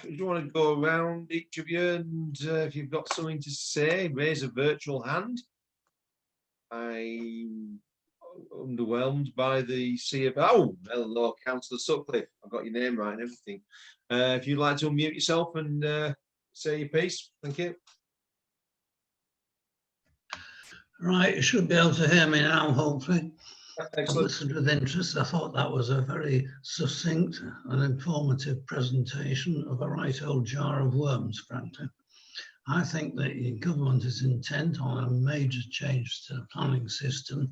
do you want to go around each of you, and if you've got something to say, raise a virtual hand. I'm underwhelmed by the sea of, oh, hello, Councillor Sutcliffe. I've got your name right and everything. If you'd like to unmute yourself and say your piece, thank you. Right, you should be able to hear me now, hopefully. Excellent. I listened with interest. I thought that was a very succinct and informative presentation of a right old jar of worms, frankly. I think that the government is intent on a major change to the planning system.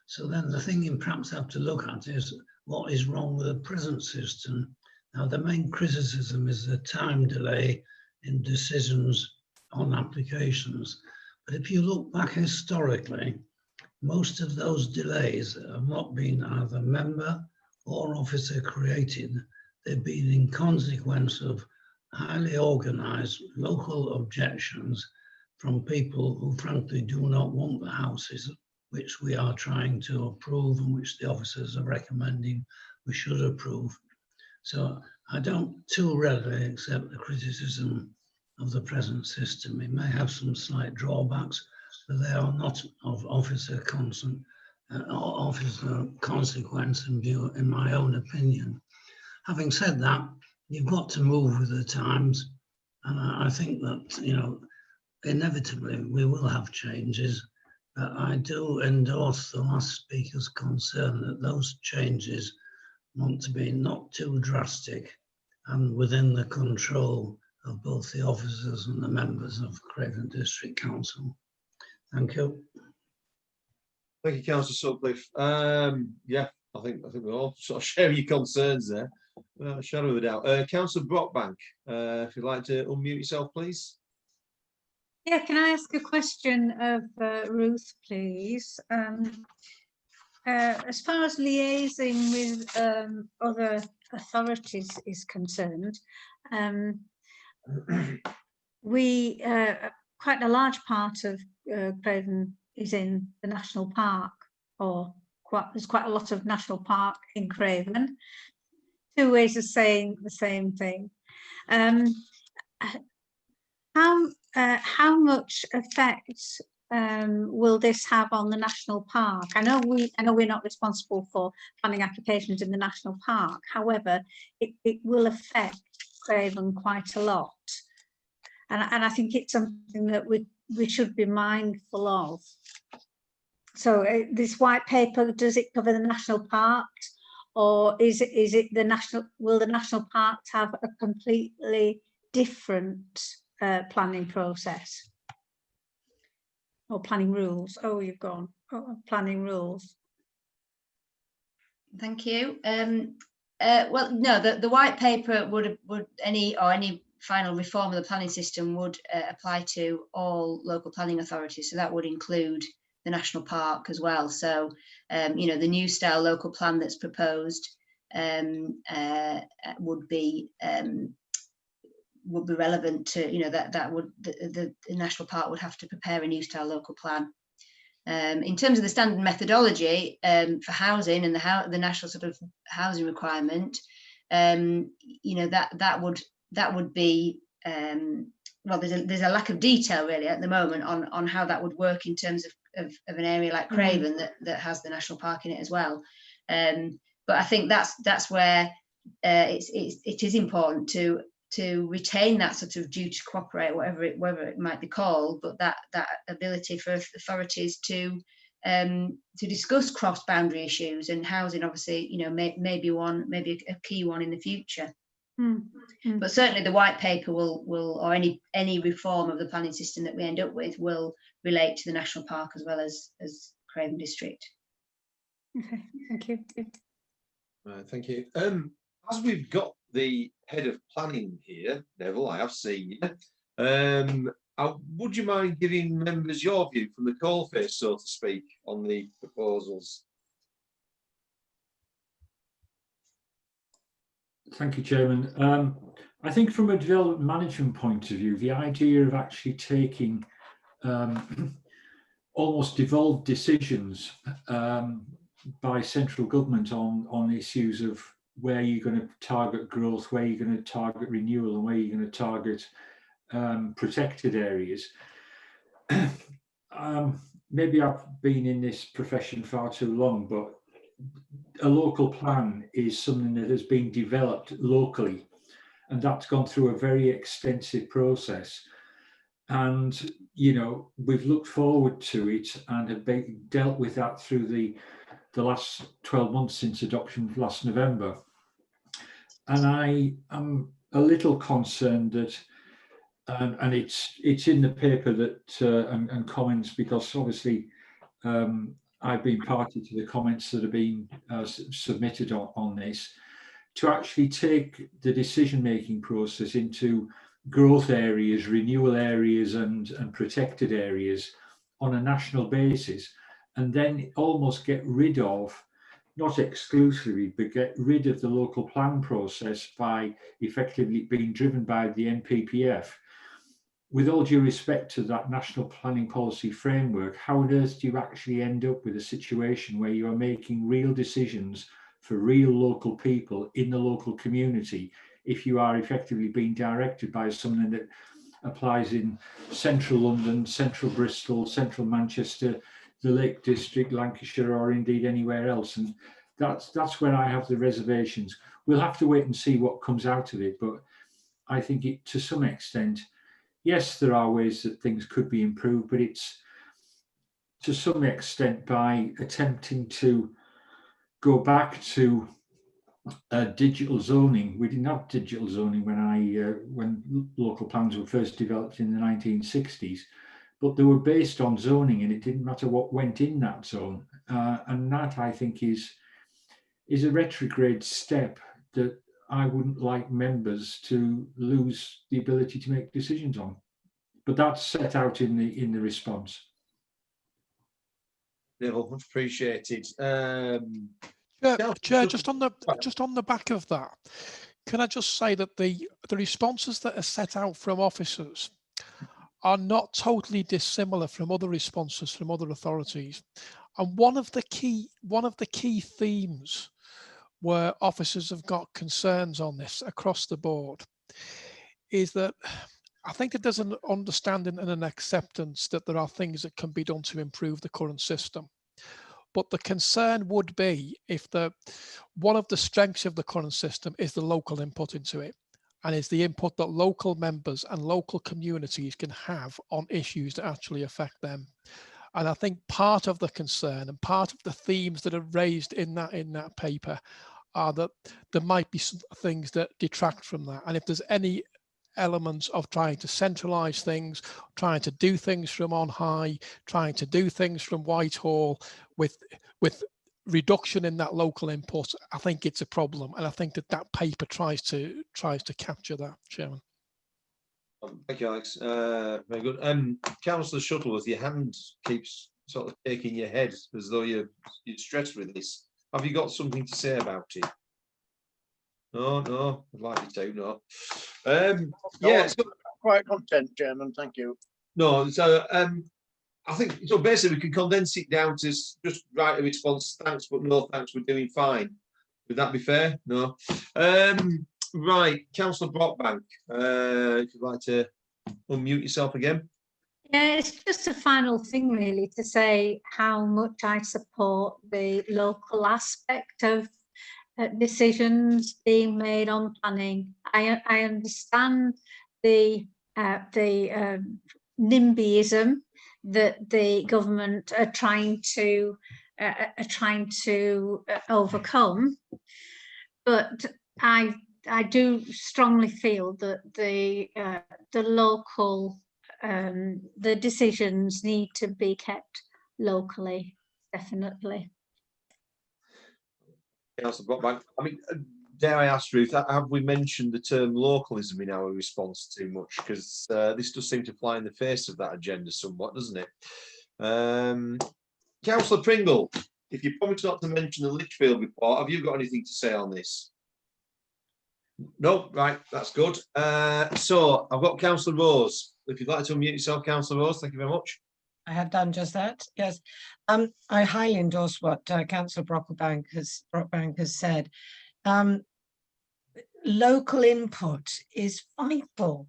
So then the thing you perhaps have to look at is what is wrong with the present system. Now, the main criticism is the time delay in decisions on applications. But if you look back historically, most of those delays have not been either member or officer created. They've been in consequence of highly organised local objections from people who frankly do not want the houses which we are trying to approve and which the officers are recommending we should approve. So I don't too readily accept the criticism of the present system. It may have some slight drawbacks, but they are not of officer consequence in view, in my own opinion. Having said that, you've got to move with the times, and I think that, you know, inevitably we will have changes. But I do endorse the last speaker's concern that those changes want to be not too drastic and within the control of both the officers and the members of Craven District Council. Thank you. Thank you, Councillor Sutcliffe. Yeah, I think we all sort of share your concerns there. Shadow of a doubt. Councillor Brockbank, if you'd like to unmute yourself, please. Yeah, can I ask a question of Ruth, please? As far as liaising with other authorities is concerned, we quite a large part of Craven is in the national park, or there's quite a lot of national park in Craven. Two ways of saying the same thing. How much effect will this have on the national park? I know we're not responsible for planning applications in the national park. However, it will affect Craven quite a lot, and I think it's something that we should be mindful of. So this white paper, does it cover the national parks, or is it the national? Will the national parks have a completely different planning process or planning rules? Oh, you've gone. Oh, planning rules. Thank you. Well, no, the white paper would any final reform of the planning system would apply to all local planning authorities. So that would include the national park as well. So, you know, the new style local plan that's proposed would be relevant to, you know, that would the national park would have to prepare a new style local plan. In terms of the standard methodology for housing and the national sort of housing requirement, you know, that would be well, there's a lack of detail really at the moment on how that would work in terms of an area like Craven that has the national park in it as well. But I think that's where it is important to retain that sort of due to cooperate, whatever it might be called, but that ability for authorities to discuss cross-boundary issues, and housing obviously, you know, maybe a key one in the future. But certainly the white paper will or any reform of the planning system that we end up with will relate to the national park as well as Craven district. Okay, thank you. Thank you. As we've got the head of planning here, Neville, I have seen you. Would you mind giving members your view from the coalface, so to speak, on the proposals? Thank you, Chairman. I think from a development management point of view, the idea of actually taking almost devolved decisions by central government on issues of where you're going to target growth, where you're going to target renewal, and where you're going to target protected areas. Maybe I've been in this profession far too long, but a local plan is something that has been developed locally, and that's gone through a very extensive process. And, you know, we've looked forward to it and have dealt with that through the last 12 months since adoption last November. And I am a little concerned that, and it's in the paper that and comments, because obviously I've been party to the comments that have been submitted on this, to actually take the decision-making process into growth areas, renewal areas, and protected areas on a national basis, and then almost get rid of, not exclusively, but get rid of the local plan process by effectively being driven by the NPPF. With all due respect to that national planning policy framework, how on earth do you actually end up with a situation where you are making real decisions for real local people in the local community if you are effectively being directed by something that applies in central London, central Bristol, central Manchester, the Lake District, Lancashire, or indeed anywhere else? And that's where I have the reservations. We'll have to wait and see what comes out of it, but I think it, to some extent, yes, there are ways that things could be improved, but it's to some extent by attempting to go back to digital zoning. We didn't have digital zoning when local plans were first developed in the 1960s, but they were based on zoning, and it didn't matter what went in that zone. And that, I think, is a retrograde step that I wouldn't like members to lose the ability to make decisions on. But that's set out in the response. Neville, much appreciated. Chair, just on the back of that, can I just say that the responses that are set out from officers are not totally dissimilar from other responses from other authorities, and one of the key themes where officers have got concerns on this across the board is that I think that there's an understanding and an acceptance that there are things that can be done to improve the current system. But the concern would be if one of the strengths of the current system is the local input into it, and is the input that local members and local communities can have on issues that actually affect them. And I think part of the concern and part of the themes that are raised in that paper are that there might be some things that detract from that. And if there's any elements of trying to centralize things, trying to do things from on high, trying to do things from Whitehall with reduction in that local input, I think it's a problem. And I think that paper tries to capture that, Chairman. Thank you, Alex. Very good. Councillor Shuttleworth, your hand keeps sort of taking your head as though you're stressed with this. Have you got something to say about it? No, I'd like you to, no. Yeah, so, quite content, Chairman, thank you. No, so I think, so basically we can condense it down to just write a response, thanks, but no thanks, we're doing fine. Would that be fair? No. Right, Councillor Brockbank, if you'd like to unmute yourself again. Yeah, it's just a final thing really to say how much I support the local aspect of decisions being made on planning. I understand the NIMBYism that the government are trying to overcome, but I do strongly feel that the local the decisions need to be kept locally, definitely. Councillor Brockbank, I mean, dare I ask, Ruth, have we mentioned the term localism in our response too much? Because this does seem to fly in the face of that agenda somewhat, doesn't it? Councillor Pringle, if you promise not to mention the Lichfield report, have you got anything to say on this? No, right, that's good. So I've got Councillor Rose. If you'd like to unmute yourself, Councillor Rose, thank you very much. I have done just that, yes. I highly endorse what Councillor Brockbank has said. Local input is vital.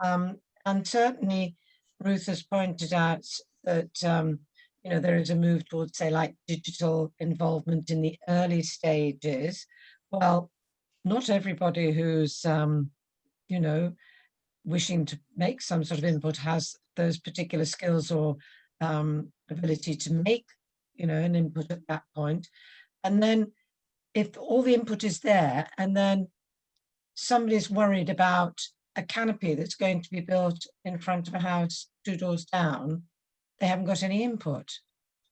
And certainly Ruth has pointed out that you know, there is a move towards, say, like digital involvement in the early stages. Well, not everybody who's you know, wishing to make some sort of input has those particular skills or ability to make, you know, an input at that point. And then if all the input is there and then somebody's worried about a canopy that's going to be built in front of a house 2 doors down, they haven't got any input.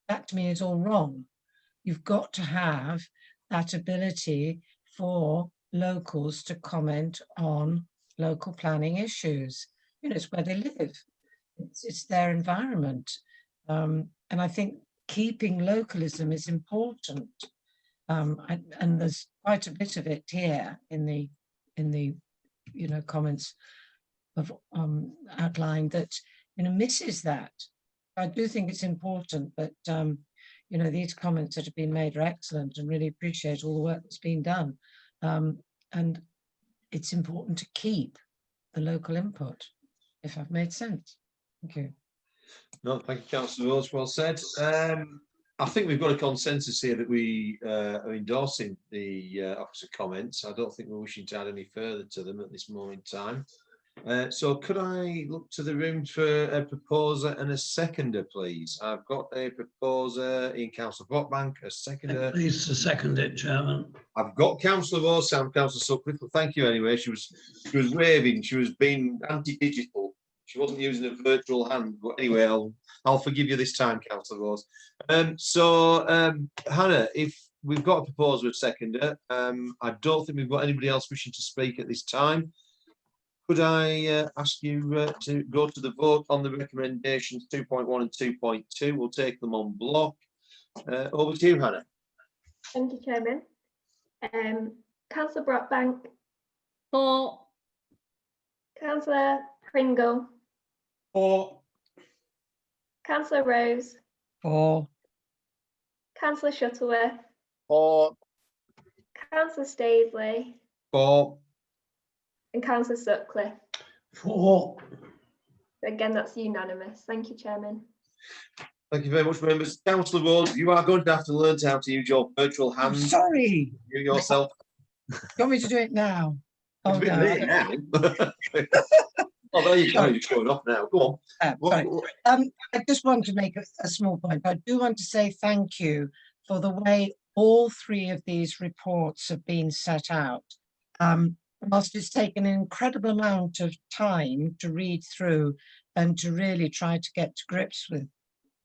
That to me is all wrong. You've got to have that ability for locals to comment on local planning issues. You know, it's where they live. It's their environment. And I think keeping localism is important. And there's quite a bit of it here in the you know, comments of outlined that, you know, misses that. I do think it's important, but you know, these comments that have been made are excellent and really appreciate all the work that's been done. And it's important to keep the local input, if I've made sense. Thank you. No, thank you, Councillor Rose, well said. I think we've got a consensus here that we are endorsing the officer comments. I don't think we're wishing to add any further to them at this moment in time. So could I look to the room for a proposer and a seconder, please? I've got a proposer in Councillor Brockbank, a seconder. Please to second it, Chairman. I've got Councillor Rose and Councillor Sutcliffe. Well, thank you anyway. She was waving. She was being anti-digital. She wasn't using a virtual hand. But anyway, I'll forgive you this time, Councillor Rose. Hannah, if we've got a proposer and a seconder, I don't think we've got anybody else wishing to speak at this time. Could I ask you to go to the vote on the recommendations 2.1 and 2.2? We'll take them on block. Over to you, Hannah. Thank you, Chairman. Councillor Brockbank. For. Councillor Pringle. For. Councillor Rose. For. Councillor Shuttleworth. For. Councillor Staisley. For. And Councillor Sutcliffe. 4. Again, that's unanimous. Thank you, Chairman. Thank you very much, members. Councillor Ward, you are going to have to learn how to use your virtual I'm hand. sorry. You yourself. You want me to do it now? It's a bit late now. Oh, there you go. You're showing off now. Go on. Sorry. I just want to make a small point. I do want to say thank you for the way all 3 of these reports have been set out. Whilst it's taken an incredible amount of time to read through and to really try to get to grips with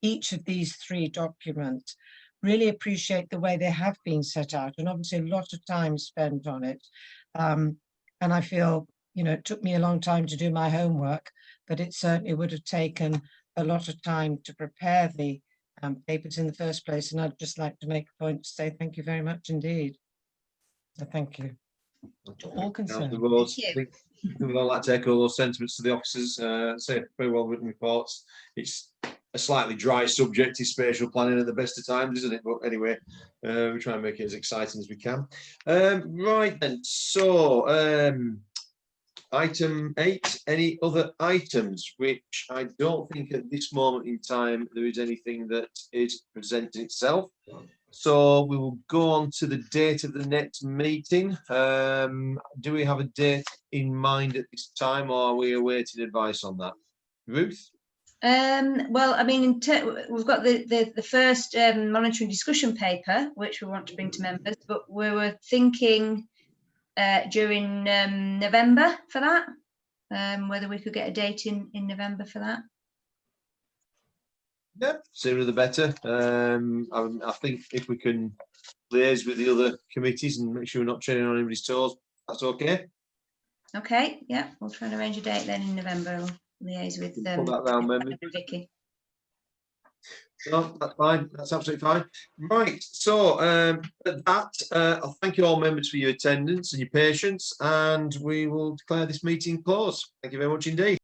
each of these 3 documents, really appreciate the way they have been set out, and obviously a lot of time spent on it. And I feel, you know, it took me a long time to do my homework, but it certainly would have taken a lot of time to prepare the papers in the first place. And I'd just like to make a point to say thank you very much indeed. So thank you to all concerned. I think we'd all like to echo those sentiments to the officers. Say very well written reports. It's a slightly dry subject is spatial planning at the best of times, isn't it? But anyway, we try and make it as exciting as we can. Right then, so item 8, any other items, which I don't think at this moment in time there is anything that is presenting itself. So we will go on to the date of the next meeting. Do we have a date in mind at this time, or are we awaiting advice on that? Ruth? Well, I mean, we've got the first monitoring discussion paper, which we want to bring to members, but we were thinking during November for that, whether we could get a date in November for that. Yeah, sooner the better. I think if we can liaise with the other committees and make sure we're not treading on anybody's toes, that's okay. Okay, yeah, we'll try and arrange a date then in November. We'll liaise with Put that round, members. Vicky. No, that's fine. That's absolutely fine. Right. So at that, I'll thank you all members for your attendance and your patience, and we will declare this meeting closed. Thank you very much indeed.